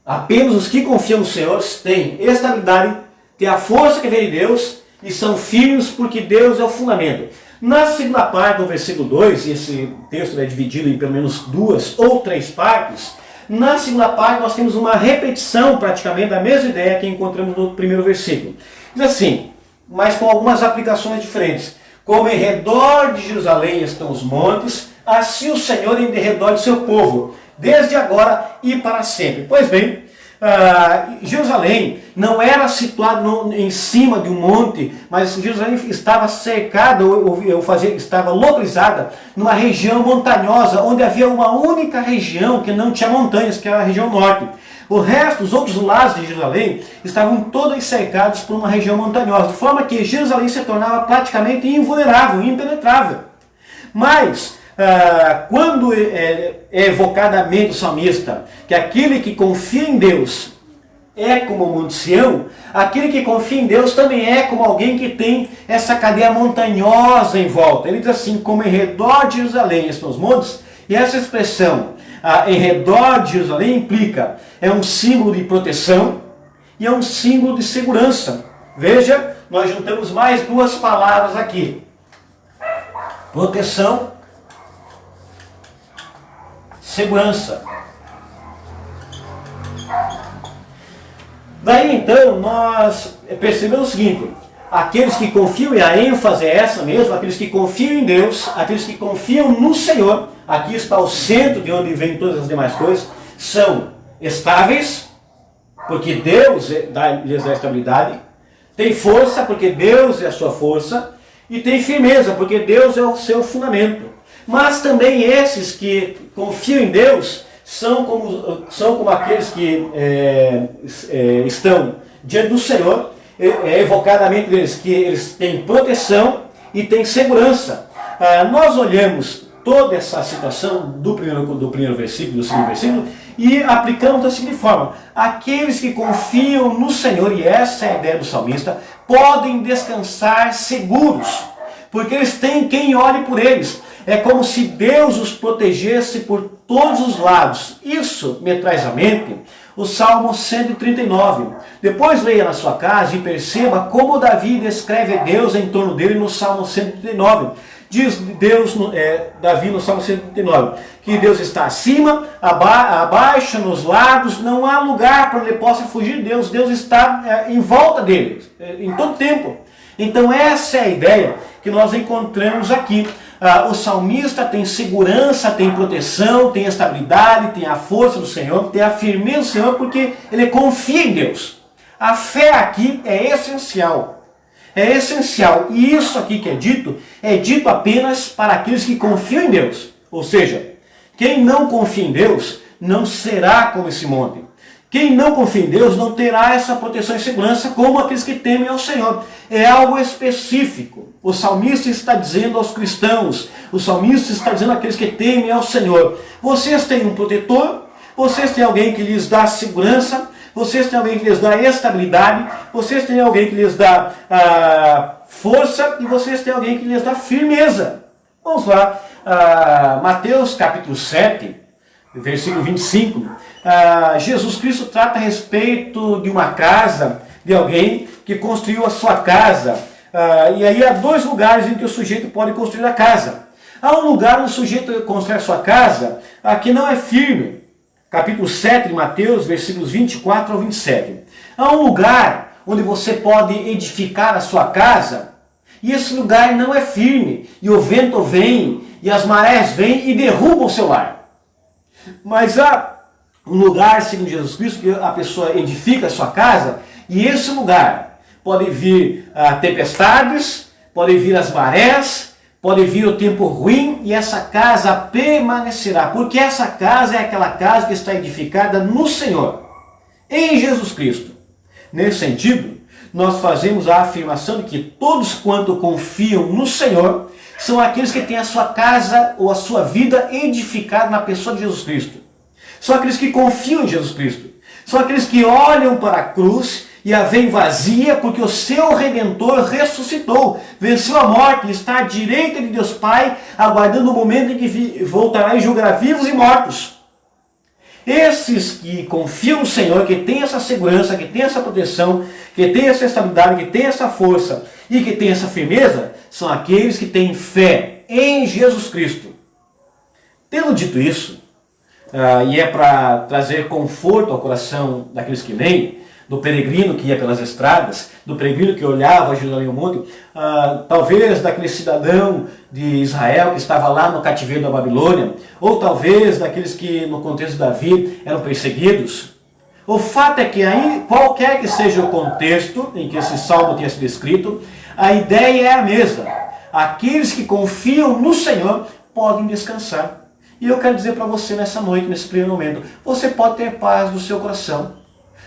apenas os que confiam no Senhor, têm estabilidade, têm a força que vem de Deus e são firmes porque Deus é o fundamento. Na segunda parte do versículo 2, esse texto é dividido em pelo menos 2 ou 3 partes. Na segunda parte nós temos uma repetição praticamente da mesma ideia que encontramos no primeiro versículo. Diz assim, mas com algumas aplicações diferentes. Como em redor de Jerusalém estão os montes, assim o Senhor em derredor de seu povo, desde agora e para sempre. Pois bem, Jerusalém não era situado em cima de um monte, mas Jerusalém estava cercada, estava localizada numa região montanhosa, onde havia uma única região que não tinha montanhas, que era a região norte. O resto, os outros lados de Jerusalém, estavam todos cercados por uma região montanhosa, de forma que Jerusalém se tornava praticamente invulnerável, impenetrável. Mas, quando é evocada a mente do salmista, que aquele que confia em Deus é como o Monte Sião, aquele que confia em Deus também é como alguém que tem essa cadeia montanhosa em volta. Ele diz assim, como em redor de Jerusalém estão os montes, e essa expressão, em redor de Jerusalém, implica, é um símbolo de proteção e é um símbolo de segurança. Veja, nós juntamos mais 2 palavras aqui. Proteção, segurança. Daí então nós percebemos o seguinte, aqueles que confiam, e a ênfase é essa mesmo, aqueles que confiam em Deus, aqueles que confiam no Senhor, aqui está o centro de onde vêm todas as demais coisas, são estáveis, porque Deus lhes dá estabilidade, tem força, porque Deus é a sua força, e tem firmeza, porque Deus é o seu fundamento. Mas também esses que confiam em Deus são como aqueles que estão diante do Senhor, evocadamente deles, que eles têm proteção e têm segurança. Nós olhamos toda essa situação do primeiro versículo, do segundo versículo, e aplicamos da seguinte forma: aqueles que confiam no Senhor, e essa é a ideia do salmista, podem descansar seguros, porque eles têm quem olhe por eles. É como se Deus os protegesse por todos os lados. Isso me traz à mente o Salmo 139. Depois leia na sua casa e perceba como Davi descreve Deus em torno dele no Salmo 139. Diz Davi no Salmo 139, que Deus está acima, abaixo, nos lados, não há lugar para onde ele possa fugir de Deus. Deus está em volta dele, em todo tempo. Então essa é a ideia que nós encontramos aqui. O salmista tem segurança, tem proteção, tem estabilidade, tem a força do Senhor, tem a firmeza do Senhor, porque ele confia em Deus. A fé aqui é essencial. É essencial. E isso aqui que é dito apenas para aqueles que confiam em Deus. Ou seja, quem não confia em Deus não será como esse monte. Quem não confia em Deus não terá essa proteção e segurança como aqueles que temem ao Senhor. É algo específico. O salmista está dizendo aos cristãos, o salmista está dizendo àqueles que temem ao Senhor: vocês têm um protetor, vocês têm alguém que lhes dá segurança, vocês têm alguém que lhes dá estabilidade, vocês têm alguém que lhes dá força e vocês têm alguém que lhes dá firmeza. Vamos lá, Mateus capítulo 7, versículo 25. Jesus Cristo trata a respeito de uma casa, de alguém que construiu a sua casa. E aí há 2 lugares em que o sujeito pode construir a casa. Há um lugar onde o sujeito constrói a sua casa que não é firme. Capítulo 7 de Mateus, versículos 24 ao 27. Há um lugar onde você pode edificar a sua casa, e esse lugar não é firme, e o vento vem, e as marés vêm e derrubam o seu lar. Mas há um lugar, segundo Jesus Cristo, que a pessoa edifica a sua casa, e esse lugar pode vir tempestades, pode vir as marés, pode vir o tempo ruim, e essa casa permanecerá, porque essa casa é aquela casa que está edificada no Senhor, em Jesus Cristo. Nesse sentido, nós fazemos a afirmação de que todos quanto confiam no Senhor são aqueles que têm a sua casa ou a sua vida edificada na pessoa de Jesus Cristo. São aqueles que confiam em Jesus Cristo. São aqueles que olham para a cruz e a veem vazia porque o seu Redentor ressuscitou, venceu a morte e está à direita de Deus Pai, aguardando o momento em que voltará e julgará vivos e mortos. Esses que confiam no Senhor, que têm essa segurança, que têm essa proteção, que têm essa estabilidade, que têm essa força e que têm essa firmeza, são aqueles que têm fé em Jesus Cristo. Tendo dito isso, e é para trazer conforto ao coração daqueles que leem, do peregrino que ia pelas estradas, do peregrino que olhava Jerusalém ao monte, talvez daquele cidadão de Israel que estava lá no cativeiro da Babilônia, ou talvez daqueles que no contexto de Davi eram perseguidos. O fato é que aí, qualquer que seja o contexto em que esse salmo tenha sido escrito, a ideia é a mesma. Aqueles que confiam no Senhor podem descansar. E eu quero dizer para você nessa noite, nesse primeiro momento, você pode ter paz no seu coração.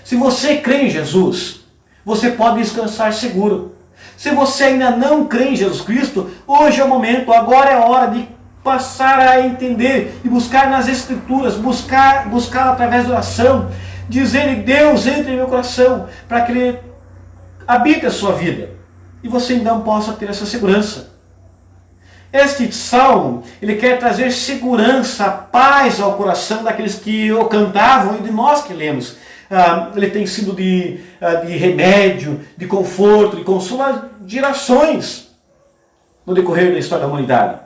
Se você crê em Jesus, você pode descansar seguro. Se você ainda não crê em Jesus Cristo, hoje é o momento, agora é a hora de passar a entender e buscar nas Escrituras, buscar através da oração, dizer: Deus, entre em meu coração, para que Ele habite a sua vida. E você então possa ter essa segurança. Este salmo, ele quer trazer segurança, paz ao coração daqueles que o cantavam e de nós que lemos. Ele tem sido de remédio, de conforto, de consolo a gerações no decorrer da história da humanidade.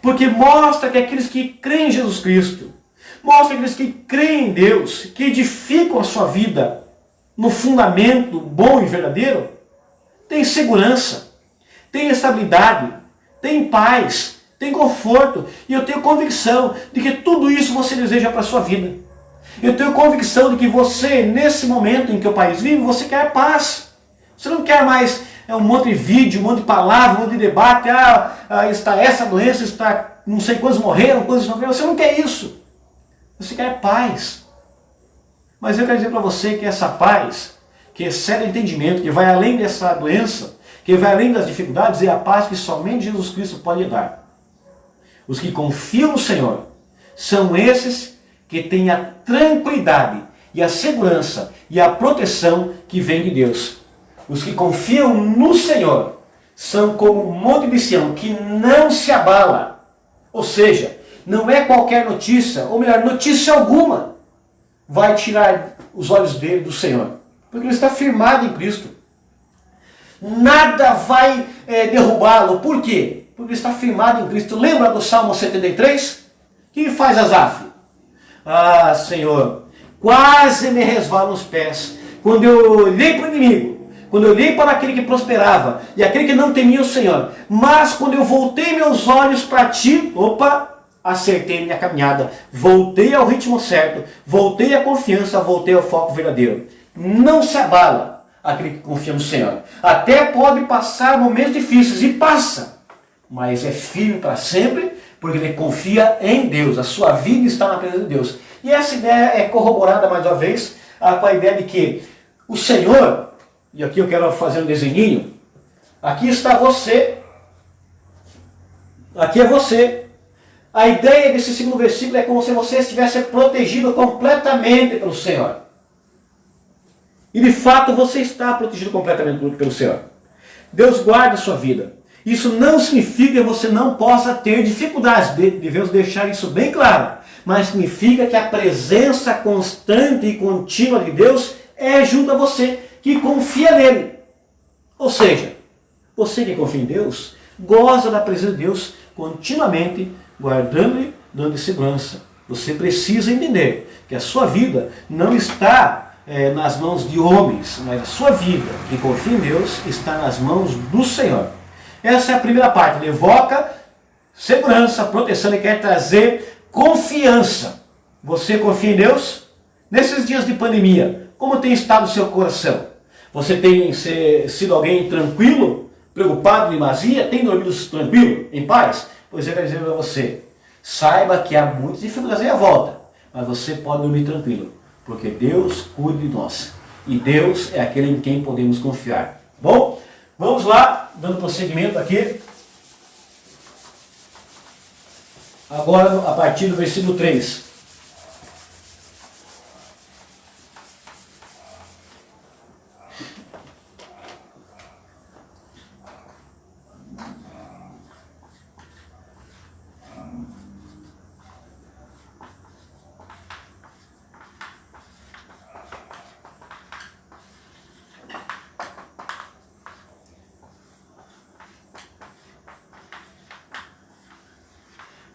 Porque mostra que aqueles que creem em Jesus Cristo, mostra aqueles que creem em Deus, que edificam a sua vida no fundamento bom e verdadeiro, tem segurança, tem estabilidade, tem paz, tem conforto. E eu tenho convicção de que tudo isso você deseja para a sua vida. Eu tenho convicção de que você, nesse momento em que o país vive, você quer paz. Você não quer mais um monte de vídeo, um monte de palavra, um monte de debate. Está essa doença, está não sei quantos morreram, quantos não morreram. Você não quer isso. Você quer paz. Mas eu quero dizer para você que essa paz, que excede o entendimento, que vai além dessa doença, que vai além das dificuldades, é a paz que somente Jesus Cristo pode dar. Os que confiam no Senhor são esses que têm a tranquilidade e a segurança e a proteção que vem de Deus. Os que confiam no Senhor são como um monte de Sião que não se abala. Ou seja, não é qualquer notícia, ou melhor, notícia alguma vai tirar os olhos dele do Senhor. Porque ele está firmado em Cristo. Nada vai derrubá-lo. Por quê? Porque ele está firmado em Cristo. Lembra do Salmo 73? O que faz Asaf? Senhor, quase me resvalam os pés. Quando eu olhei para o inimigo, quando eu olhei para aquele que prosperava e aquele que não temia o Senhor, mas quando eu voltei meus olhos para ti, acertei minha caminhada, voltei ao ritmo certo, voltei à confiança, voltei ao foco verdadeiro. Não se abala aquele que confia no Senhor. Até pode passar momentos difíceis, e passa, mas é firme para sempre, porque ele confia em Deus. A sua vida está na presença de Deus. E essa ideia é corroborada mais uma vez com a ideia de que o Senhor, e aqui eu quero fazer um desenhinho, aqui está você, aqui é você. A ideia desse segundo versículo é como se você estivesse protegido completamente pelo Senhor. E de fato você está protegido completamente pelo Senhor. Deus guarda a sua vida. Isso não significa que você não possa ter dificuldades, devemos deixar isso bem claro, mas significa que a presença constante e contínua de Deus é junto a você, que confia nele. Ou seja, você que confia em Deus, goza da presença de Deus continuamente, guardando-lhe, dando segurança. Você precisa entender que a sua vida não está nas mãos de homens, mas a sua vida, que confia em Deus, está nas mãos do Senhor. Essa é a primeira parte. Ele evoca segurança, proteção, ele quer trazer confiança. Você confia em Deus? Nesses dias de pandemia, como tem estado o seu coração? Você tem sido alguém tranquilo, preocupado, em demasia? Tem dormido tranquilo, em paz? Pois eu quero dizer para você, saiba que há muitas dificuldades à volta, mas você pode dormir tranquilo, porque Deus cuida de nós. E Deus é aquele em quem podemos confiar. Bom? Vamos lá, dando prosseguimento aqui. Agora, a partir do versículo 3.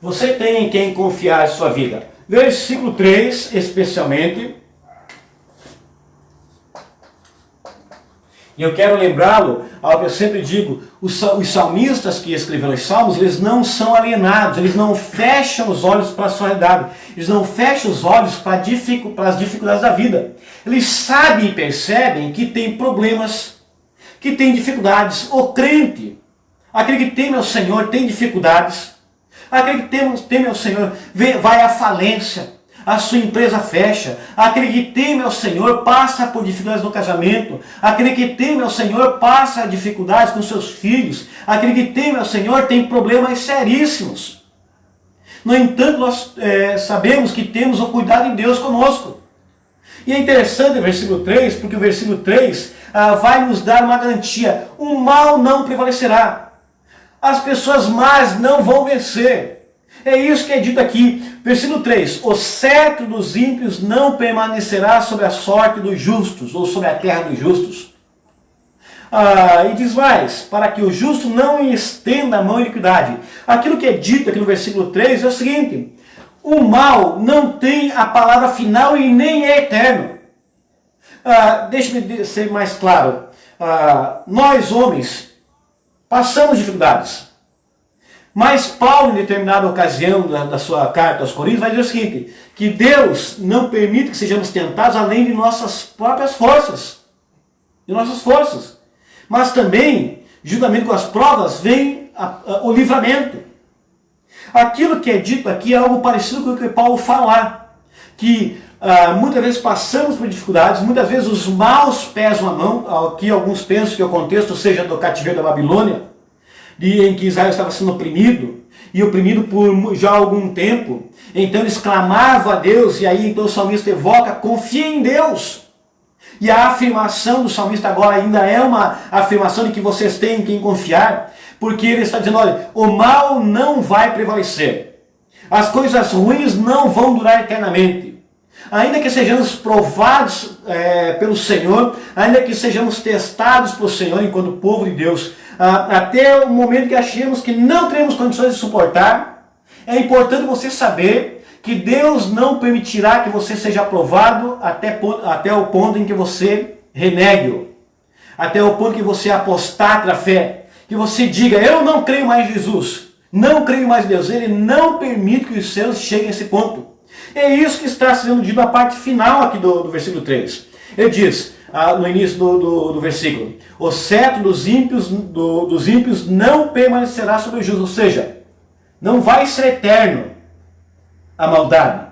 Você tem em quem confiar a sua vida. Versículo 3, especialmente. E eu quero lembrá-lo ao que eu sempre digo, os salmistas que escreveram os salmos, eles não são alienados, eles não fecham os olhos para a sua realidade, eles não fecham os olhos para as dificuldades da vida. Eles sabem e percebem que tem problemas, que tem dificuldades. O crente, aquele que teme ao Senhor, tem dificuldades. Aquele que teme ao Senhor vai à falência. A sua empresa fecha. Aquele que teme ao Senhor passa por dificuldades no casamento. Aquele que teme ao Senhor passa dificuldades com seus filhos. Aquele que teme ao Senhor tem problemas seríssimos. No entanto, nós sabemos que temos o cuidado de Deus conosco. E é interessante o versículo 3, porque o versículo 3 vai nos dar uma garantia. O mal não prevalecerá. As pessoas más não vão vencer. É isso que é dito aqui. Versículo 3. O certo dos ímpios não permanecerá sobre a sorte dos justos, ou sobre a terra dos justos. E diz mais, para que o justo não estenda a mão em iniquidade. Aquilo que é dito aqui no versículo 3 é o seguinte. O mal não tem a palavra final e nem é eterno. Deixe-me ser mais claro. Nós, homens, passamos dificuldades. Mas Paulo, em determinada ocasião da sua carta aos Coríntios, vai dizer o seguinte, que Deus não permite que sejamos tentados além de nossas próprias forças. De nossas forças. Mas também, juntamente com as provas, vem o livramento. Aquilo que é dito aqui é algo parecido com o que Paulo fala lá. Que muitas vezes passamos por dificuldades, muitas vezes os maus pesam a mão. Aqui alguns pensam que o contexto seja do cativeiro da Babilônia, em que Israel estava sendo oprimido, e oprimido por já algum tempo. Então eles clamavam a Deus, e aí então o salmista evoca, confia em Deus. E a afirmação do salmista agora ainda é uma afirmação de que vocês têm em quem confiar, porque ele está dizendo, olha, o mal não vai prevalecer. As coisas ruins não vão durar eternamente. Ainda que sejamos provados pelo Senhor, ainda que sejamos testados pelo Senhor enquanto povo de Deus, até o momento que achemos que não teremos condições de suportar, é importante você saber que Deus não permitirá que você seja aprovado até o ponto em que você renegue-o, até o ponto que você apostate da fé, que você diga, eu não creio mais em Jesus, não creio mais em Deus. Ele não permite que os seus cheguem a esse ponto. É isso que está sendo dito na parte final aqui do versículo 3. Ele diz, no início do versículo, o certo dos ímpios não permanecerá sobre os justos, ou seja, não vai ser eterno a maldade.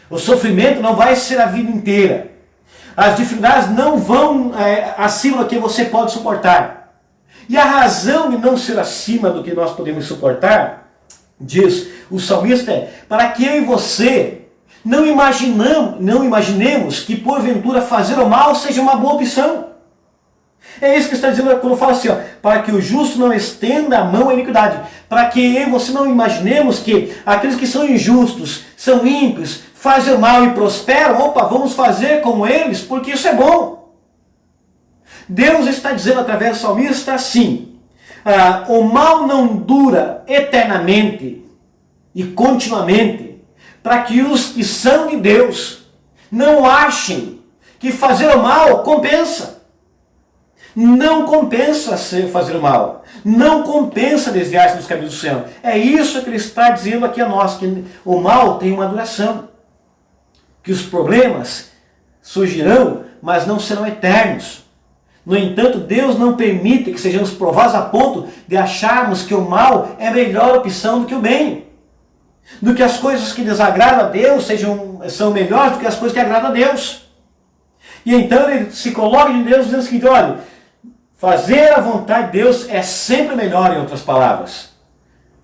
O sofrimento não vai ser a vida inteira. As dificuldades não vão acima do que você pode suportar. E a razão de não ser acima do que nós podemos suportar, diz o salmista, para que eu e você não imaginemos que porventura fazer o mal seja uma boa opção. É isso que está dizendo quando fala assim, para que o justo não estenda a mão à iniquidade. Para que eu e você não imaginemos que aqueles que são injustos, são ímpios, fazem o mal e prosperam, vamos fazer como eles, porque isso é bom. Deus está dizendo através do salmista assim, o mal não dura eternamente e continuamente, para que os que são de Deus não achem que fazer o mal compensa. Não compensa fazer o mal. Não compensa desviar-se dos caminhos do Senhor. É isso que ele está dizendo aqui a nós, que o mal tem uma duração. Que os problemas surgirão, mas não serão eternos. No entanto, Deus não permite que sejamos provados a ponto de acharmos que o mal é a melhor opção do que o bem. Do que as coisas que desagradam a Deus são melhores do que as coisas que agradam a Deus. E então ele se coloca em Deus dizendo o seguinte, olha, fazer a vontade de Deus é sempre melhor, em outras palavras.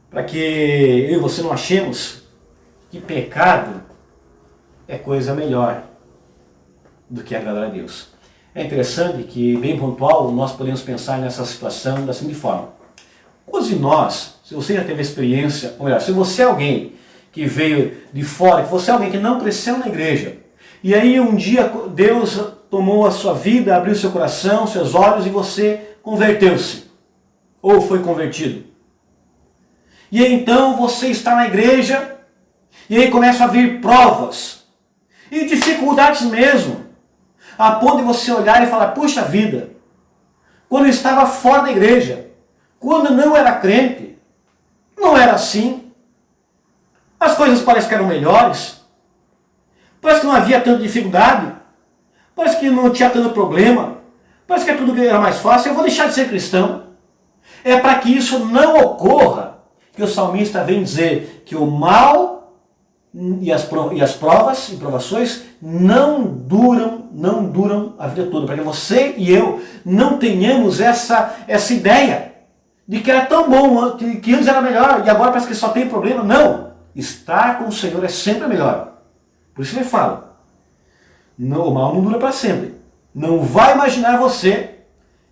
Para que eu e você não achemos que pecado é coisa melhor do que agradar a Deus. É interessante que, bem pontual, nós podemos pensar nessa situação da seguinte forma. Quantos de nós, se você já teve experiência, ou melhor, se você é alguém que veio de fora, que você é alguém que não cresceu na igreja, e aí um dia Deus tomou a sua vida, abriu seu coração, seus olhos, e você converteu-se, ou foi convertido. E aí, então você está na igreja, e aí começam a vir provas, e dificuldades mesmo, a ponto de você olhar e falar, puxa vida, quando eu estava fora da igreja, quando não era crente, não era assim. As coisas parecem que eram melhores, parece que não havia tanta dificuldade, parece que não tinha tanto problema, parece que tudo era mais fácil, eu vou deixar de ser cristão. É para que isso não ocorra que o salmista vem dizer que o mal e as provas e provações não duram a vida toda. Para que você e eu não tenhamos essa ideia de que era tão bom, que antes era melhor e agora parece que só tem problema. Não! Estar com o Senhor é sempre melhor. Por isso ele fala, o mal não dura para sempre. Não vai imaginar você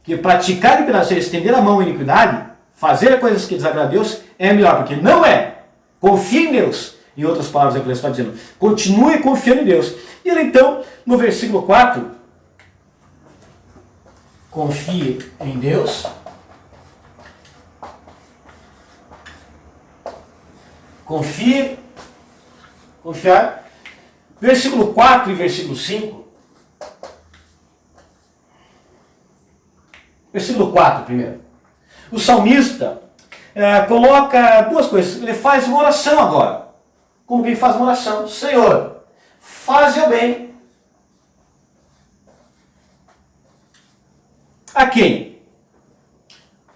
que praticar iniquidade, estender a mão em iniquidade, fazer coisas que desagradam a Deus, é melhor, porque não é. Confie em Deus. Em outras palavras, é o que ele está dizendo. Continue confiando em Deus. E ele então, no versículo 4, confie em Deus. Confiar. Versículo 4 e versículo 5. Versículo 4 primeiro. O salmista coloca duas coisas. Ele faz uma oração agora. Como quem faz uma oração. Senhor, faze o bem. A quem?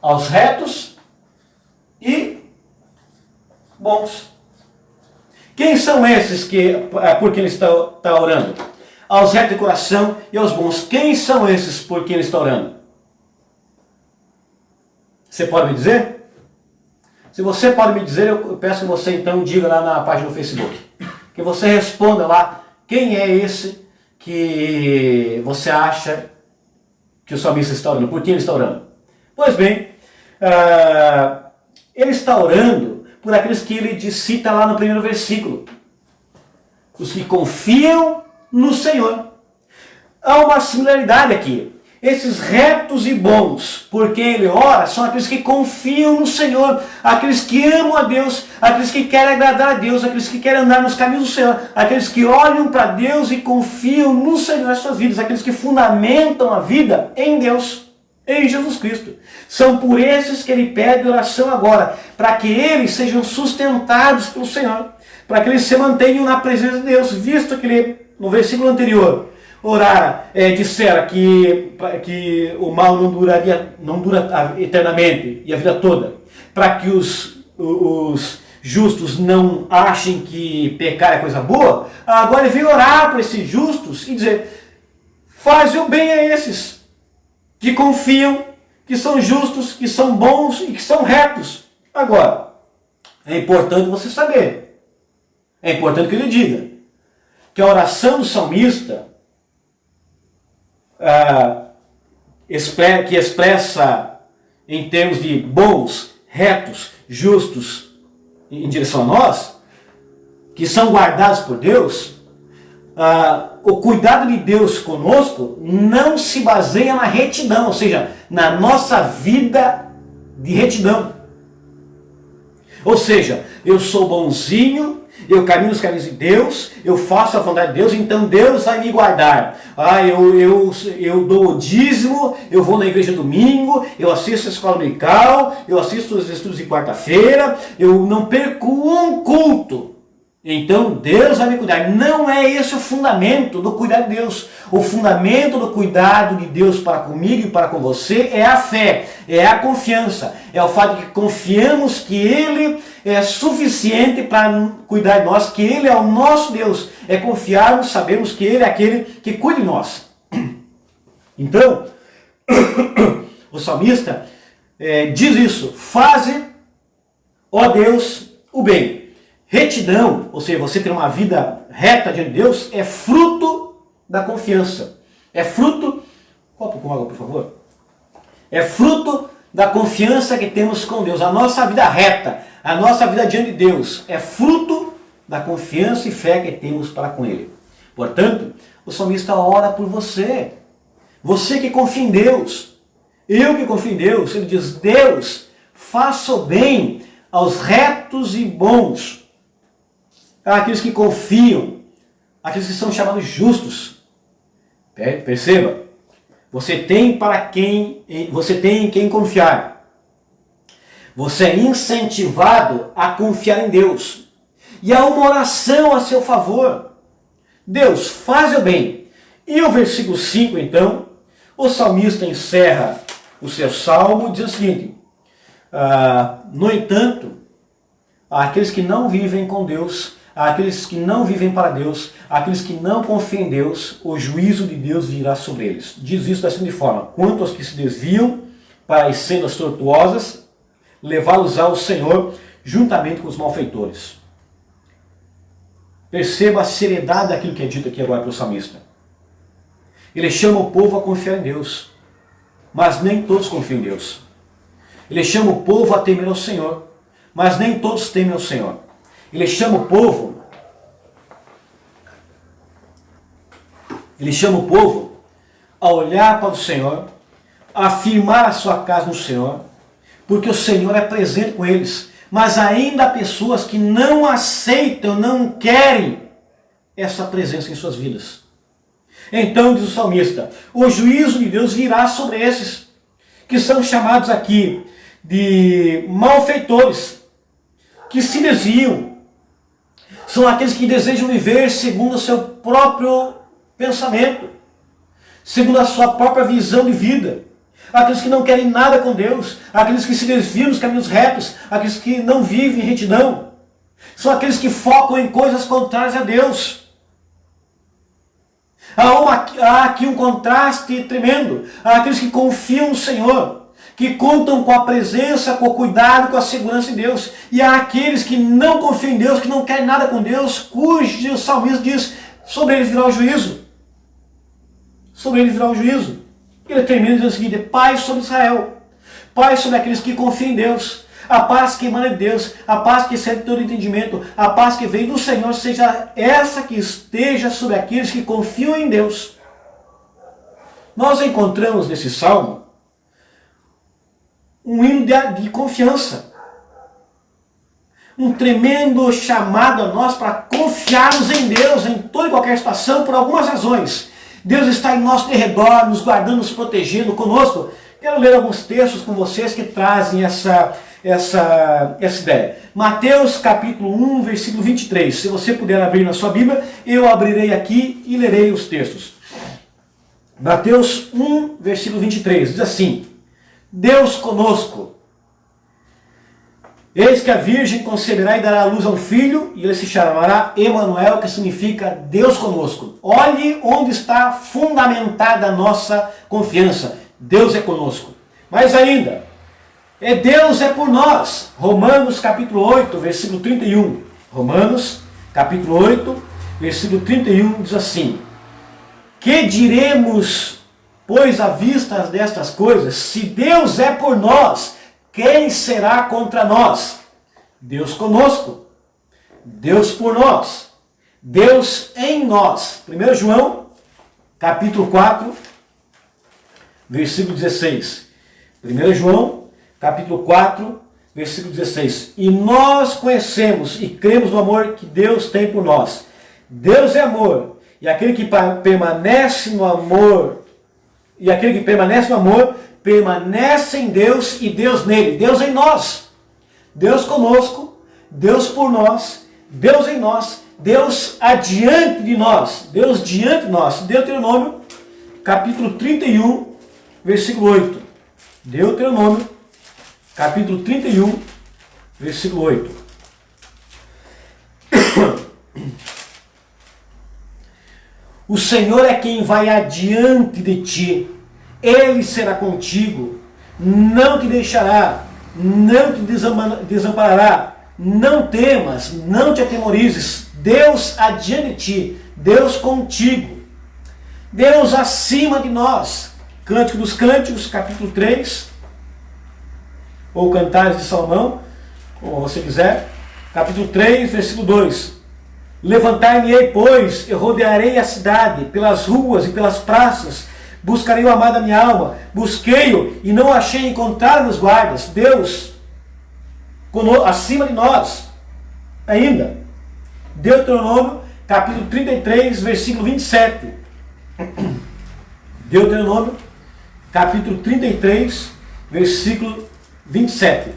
Aos retos e bons. Quem são esses por quem ele está orando? Aos retos de coração e aos bons. Quem são esses por quem ele está orando? Você pode me dizer? Se você pode me dizer, eu peço que você então diga lá na página do Facebook. Que você responda lá quem é esse que você acha que o salmista está orando. Por quem ele está orando? Pois bem, ele está orando por aqueles que ele cita lá no primeiro versículo. Os que confiam no Senhor. Há uma similaridade aqui. Esses retos e bons, por quem ele ora, são aqueles que confiam no Senhor, aqueles que amam a Deus, aqueles que querem agradar a Deus, aqueles que querem andar nos caminhos do Senhor, aqueles que olham para Deus e confiam no Senhor nas suas vidas, aqueles que fundamentam a vida em Deus, em Jesus Cristo. São por esses que ele pede oração agora, para que eles sejam sustentados pelo Senhor, para que eles se mantenham na presença de Deus, visto que ele, no versículo anterior, dissera que o mal não dura eternamente e a vida toda, para que os justos não achem que pecar é coisa boa, agora ele veio orar para esses justos e dizer, faz o bem a esses que confiam, que são justos, que são bons e que são retos. Agora, é importante você saber, é importante que ele diga, que a oração do salmista que expressa em termos de bons, retos, justos em direção a nós, que são guardados por Deus, o cuidado de Deus conosco não se baseia na retidão, ou seja, na nossa vida de retidão. Ou seja, eu sou bonzinho, eu caminho nos caminhos de Deus, eu faço a vontade de Deus, então Deus vai me guardar. Eu dou o dízimo, eu vou na igreja domingo, eu assisto a escola dominical, eu assisto os estudos de quarta-feira, eu não perco um culto. Então Deus vai me cuidar. Não é esse o fundamento do cuidado de Deus. O fundamento do cuidado de Deus para comigo e para com você é a fé, é a confiança. É o fato de que confiamos que Ele é suficiente para cuidar de nós, que Ele é o nosso Deus. É confiarmos, sabemos que Ele é aquele que cuida de nós. Então, o salmista diz isso. Faze, ó Deus, o bem. Retidão, ou seja, você ter uma vida reta diante de Deus, é fruto da confiança. É fruto... Copo com água, por favor. É fruto da confiança que temos com Deus. A nossa vida reta, a nossa vida diante de Deus, é fruto da confiança e fé que temos para com Ele. Portanto, o salmista ora por você. Você que confia em Deus. Eu que confio em Deus. Ele diz, Deus, faça o bem aos retos e bons, àqueles que confiam, àqueles que são chamados justos. Perceba, você tem em quem confiar. Você é incentivado a confiar em Deus. E há uma oração a seu favor. Deus, faz o bem. E o versículo 5, então, o salmista encerra o seu salmo, diz o seguinte: no entanto, aqueles que não vivem com Deus, aqueles que não vivem para Deus, aqueles que não confiam em Deus, o juízo de Deus virá sobre eles. Diz isso da seguinte forma: quanto aos que se desviam para as sendas tortuosas, levá-los ao Senhor juntamente com os malfeitores. Perceba a seriedade daquilo que é dito aqui agora pelo salmista. Ele chama o povo a confiar em Deus, mas nem todos confiam em Deus. Ele chama o povo a temer ao Senhor, mas nem todos temem ao Senhor. Ele chama o povo a olhar para o Senhor, a afirmar a sua casa no Senhor, porque o Senhor é presente com eles. Mas ainda há pessoas que não aceitam, não querem essa presença em suas vidas. Então, diz o salmista, o juízo de Deus virá sobre esses, que são chamados aqui de malfeitores, que se desviam. São aqueles que desejam viver segundo o seu próprio pensamento, segundo a sua própria visão de vida. Aqueles que não querem nada com Deus, aqueles que se desviam dos caminhos retos, aqueles que não vivem em retidão. São aqueles que focam em coisas contrárias a Deus. Há aqui um contraste tremendo. Há aqueles que confiam no Senhor, que contam com a presença, com o cuidado, com a segurança de Deus. E há aqueles que não confiam em Deus, que não querem nada com Deus, cujo salmista diz, sobre eles virá o juízo. Sobre eles virá o juízo. Ele termina dizendo o seguinte: paz sobre Israel, paz sobre aqueles que confiam em Deus, a paz que emana de Deus, a paz que excede todo entendimento, a paz que vem do Senhor, seja essa que esteja sobre aqueles que confiam em Deus. Nós encontramos nesse salmo um hino de confiança, um tremendo chamado a nós para confiarmos em Deus em toda e qualquer situação, por algumas razões. Deus está em nosso derredor, nos guardando, nos protegendo conosco. Quero ler alguns textos com vocês que trazem essa ideia. Mateus capítulo 1, versículo 23. Se você puder abrir na sua Bíblia, eu abrirei aqui e lerei os textos. Mateus 1, versículo 23, diz assim: Deus conosco. Eis que a Virgem conceberá e dará à luz a um filho, e ele se chamará Emanuel, que significa Deus conosco. Olhe onde está fundamentada a nossa confiança. Deus é conosco. Mas ainda, Deus é por nós. Romanos capítulo 8, versículo 31. Romanos capítulo 8, versículo 31 diz assim: que diremos, pois, à vista destas coisas? Se Deus é por nós, quem será contra nós? Deus conosco, Deus por nós, Deus em nós. 1 João, capítulo 4, versículo 16. 1 João, capítulo 4, versículo 16. E nós conhecemos e cremos no amor que Deus tem por nós. Deus é amor, e aquele que permanece no amor, permanece em Deus e Deus nele. Deus em nós, Deus conosco, Deus por nós, Deus em nós, Deus adiante de nós, Deus diante de nós. Deuteronômio, capítulo 31, versículo 8. Deuteronômio, capítulo 31, versículo 8. O Senhor é quem vai adiante de ti. Ele será contigo, não te deixará, não te desamparará. Não temas, não te atemorizes. Deus adiante de ti, Deus contigo, Deus acima de nós. Cântico dos Cânticos, capítulo 3, ou Cantares de Salomão, como você quiser, capítulo 3, versículo 2. Levantar-me-ei, pois, eu rodearei a cidade, pelas ruas e pelas praças, buscarei o amado da minha alma, busquei-o e não achei encontrar nos guardas. Deus acima de nós. Ainda, Deuteronômio, capítulo 33, versículo 27. Deuteronômio, capítulo 33, versículo 27.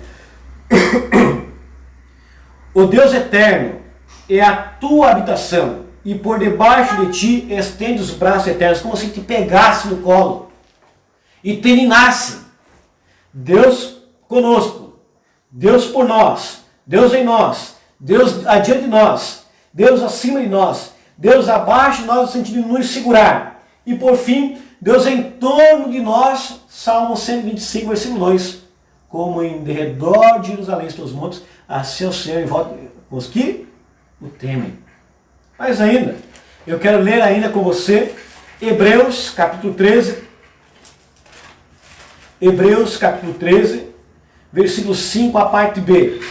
O Deus eterno é a tua habitação, e por debaixo de ti estende os braços eternos, como se te pegasse no colo e te ninasse. Deus conosco, Deus por nós, Deus em nós, Deus adiante de nós, Deus acima de nós, Deus abaixo de nós no sentido de nos segurar. E por fim, Deus em torno de nós, Salmo 125, versículo 2. Como em derredor de Jerusalém estão os montes, assim o Senhor em volta os que o temem. Mas ainda, eu quero ler ainda com você Hebreus capítulo 13. Hebreus capítulo 13, versículo 5, a parte B.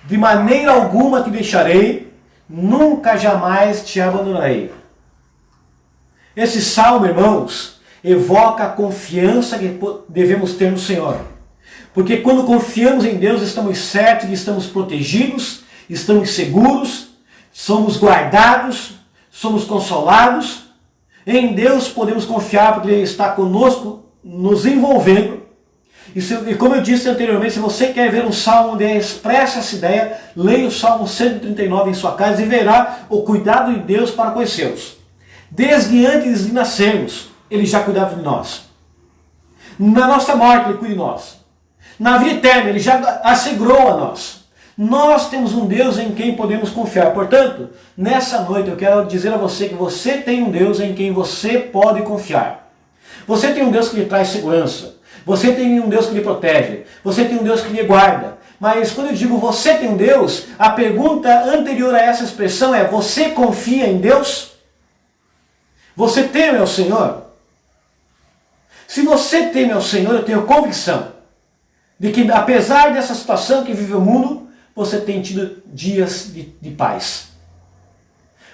De maneira alguma te deixarei, nunca jamais te abandonarei. Esse salmo, irmãos, evoca a confiança que devemos ter no Senhor. Porque quando confiamos em Deus, estamos certos que estamos protegidos, estamos seguros, somos guardados, somos consolados. Em Deus podemos confiar porque Ele está conosco, nos envolvendo. E como eu disse anteriormente, se você quer ver um salmo onde expressa essa ideia, leia o Salmo 139 em sua casa e verá o cuidado de Deus para com os seus. Desde antes de nascermos, Ele já cuidava de nós. Na nossa morte, Ele cuida de nós. Na vida eterna, Ele já assegurou a nós. Nós temos um Deus em quem podemos confiar. Portanto, nessa noite eu quero dizer a você que você tem um Deus em quem você pode confiar. Você tem um Deus que lhe traz segurança. Você tem um Deus que lhe protege. Você tem um Deus que lhe guarda. Mas quando eu digo você tem um Deus, a pergunta anterior a essa expressão é: você confia em Deus? Você teme ao Senhor? Se você teme ao Senhor, eu tenho convicção de que, apesar dessa situação que vive o mundo, você tem tido dias de paz.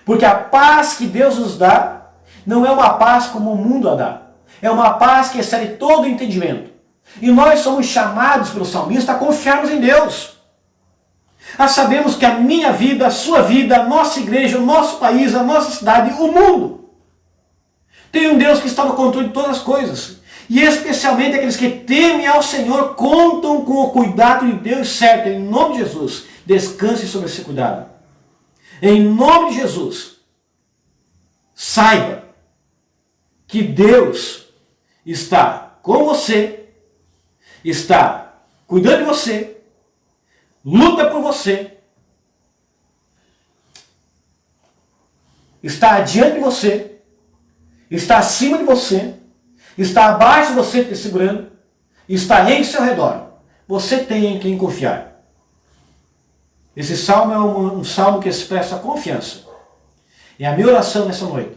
Porque a paz que Deus nos dá não é uma paz como o mundo a dá. É uma paz que excede todo o entendimento. E nós somos chamados pelo salmista a confiarmos em Deus. A sabermos que a minha vida, a sua vida, a nossa igreja, o nosso país, a nossa cidade, o mundo, tem um Deus que está no controle de todas as coisas. E especialmente aqueles que temem ao Senhor contam com o cuidado de Deus certo. Em nome de Jesus, descanse sobre esse cuidado. Em nome de Jesus, saiba que Deus está com você, está cuidando de você, luta por você, está adiante de você, está acima de você, está abaixo de você te segurando, está em seu redor. Você tem em quem confiar. Esse salmo é um salmo que expressa a confiança. E a minha oração nessa noite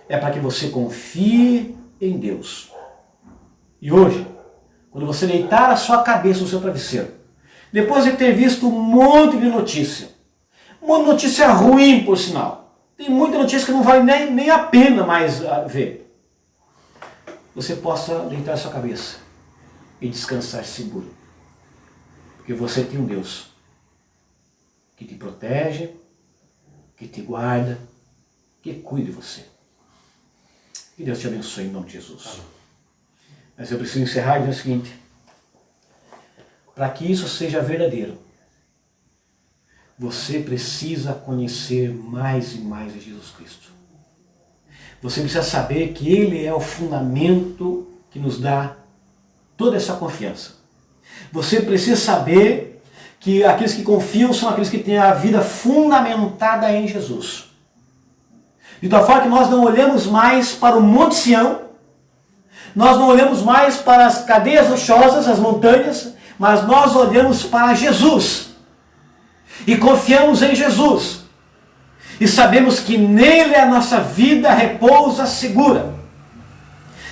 é para que você confie em Deus. E hoje, quando você deitar a sua cabeça no seu travesseiro, depois de ter visto um monte de notícia, uma notícia ruim, por sinal, tem muita notícia que não vale nem a pena mais ver, você possa deitar a sua cabeça e descansar seguro. Porque você tem um Deus que te protege, que te guarda, que cuida de você. Que Deus te abençoe em nome de Jesus. Mas eu preciso encerrar dizendo o seguinte: para que isso seja verdadeiro, você precisa conhecer mais e mais a Jesus Cristo. Você precisa saber que Ele é o fundamento que nos dá toda essa confiança. Você precisa saber que aqueles que confiam são aqueles que têm a vida fundamentada em Jesus. De tal forma que nós não olhamos mais para o Monte Sião, nós não olhamos mais para as cadeias rochosas, as montanhas, mas nós olhamos para Jesus. E confiamos em Jesus. E sabemos que nele a nossa vida repousa segura.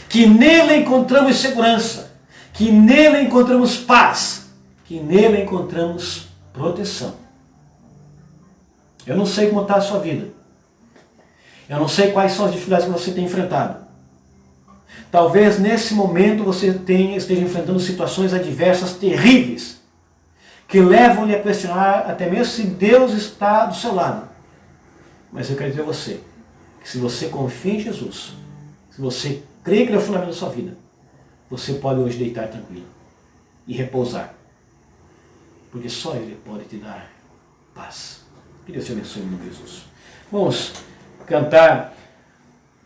Que nele encontramos segurança. Que nele encontramos paz. Que nele encontramos proteção. Eu não sei como está a sua vida. Eu não sei quais são as dificuldades que você tem enfrentado. Talvez nesse momento você esteja enfrentando situações adversas terríveis. que levam-lhe a questionar até mesmo se Deus está do seu lado. Mas eu quero dizer a você, que se você confia em Jesus, se você crê que Ele é o fundamento da sua vida, você pode hoje deitar tranquilo e repousar. Porque só Ele pode te dar paz. Que Deus te abençoe em nome de Jesus. Vamos cantar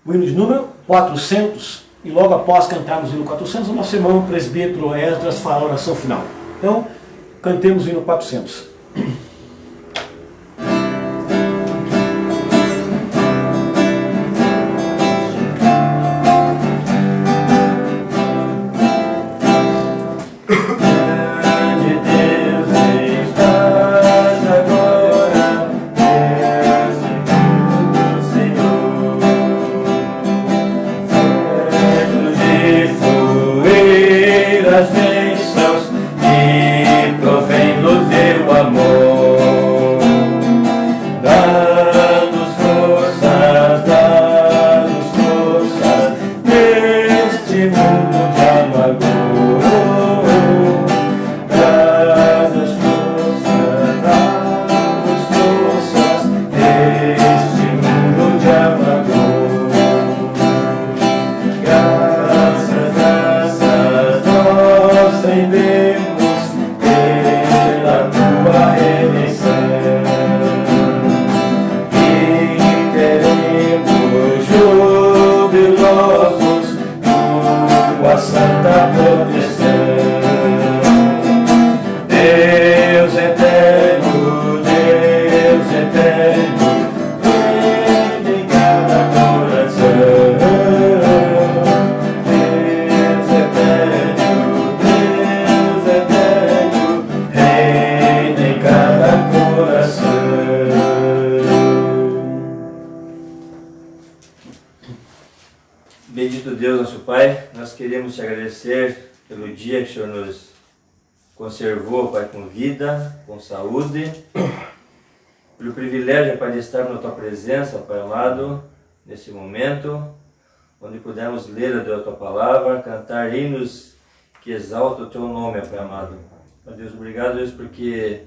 o hino de número 400 e logo após cantarmos o hino 400, o nosso irmão o presbítero Esdras fará a oração final. Então, cantemos o hino 400. Bendito Deus, nosso Pai, nós queremos te agradecer pelo dia que o Senhor nos conservou, Pai, com vida, com saúde, pelo privilégio, Pai, de estarmos na Tua presença, Pai amado, nesse momento, onde pudermos ler a Tua palavra, cantar hinos que exaltam o Teu nome, Pai amado. Ó Deus, obrigado, Deus, porque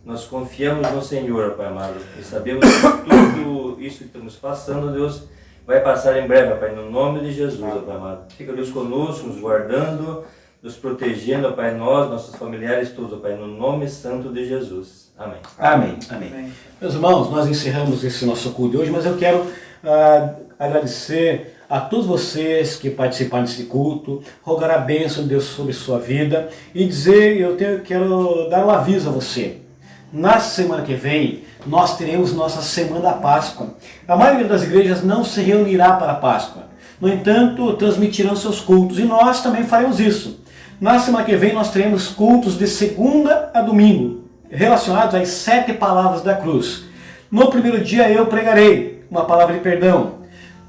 nós confiamos no Senhor, Pai amado, e sabemos que tudo isso que estamos passando, Deus, vai passar em breve, Pai, no nome de Jesus, Pai amado. Fica, Deus, conosco, nos guardando, nos protegendo, Pai, nós, nossos familiares, todos, Pai, no nome santo de Jesus. Amém. Amém. Amém. Meus irmãos, nós encerramos esse nosso culto de hoje, mas eu quero agradecer a todos vocês que participaram desse culto, rogar a bênção de Deus sobre sua vida e dizer, quero dar um aviso a você. Na semana que vem, nós teremos nossa Semana da Páscoa. A maioria das igrejas não se reunirá para a Páscoa. No entanto, transmitirão seus cultos e nós também faremos isso. Na semana que vem, nós teremos cultos de segunda a domingo, relacionados às 7 palavras da cruz. No primeiro dia, eu pregarei uma palavra de perdão.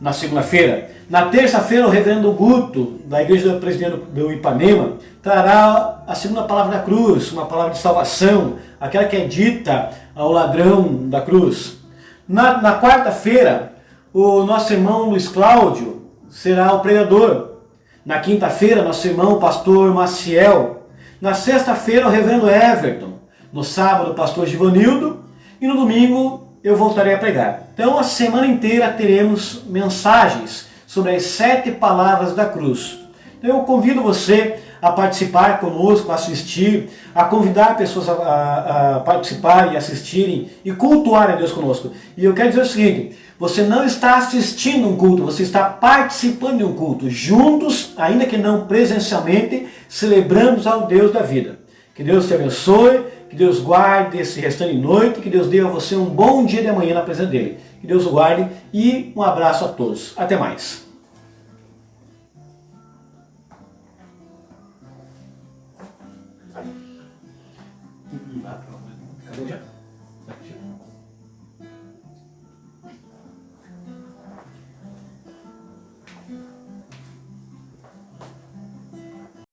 Na segunda-feira. Na terça-feira, o reverendo Guto, da Igreja do Presidente do Ipanema, trará a segunda palavra da cruz, uma palavra de salvação, aquela que é dita ao ladrão da cruz. Na quarta-feira, o nosso irmão Luiz Cláudio será o pregador. Na quinta-feira, nosso irmão pastor Maciel. Na sexta-feira, o reverendo Everton. No sábado, o pastor Givanildo. E no domingo, eu voltarei a pregar. Então, a semana inteira teremos mensagens sobre as 7 palavras da cruz. Então, eu convido você a participar conosco, a assistir, a convidar pessoas a participar e assistirem e cultuar a Deus conosco. E eu quero dizer o seguinte, você não está assistindo um culto, você está participando de um culto. Juntos, ainda que não presencialmente, celebramos ao Deus da vida. Que Deus te abençoe, que Deus guarde esse restante de noite, que Deus dê a você um bom dia de amanhã na presença dEle. Que Deus o guarde e um abraço a todos. Até mais. Acabou já?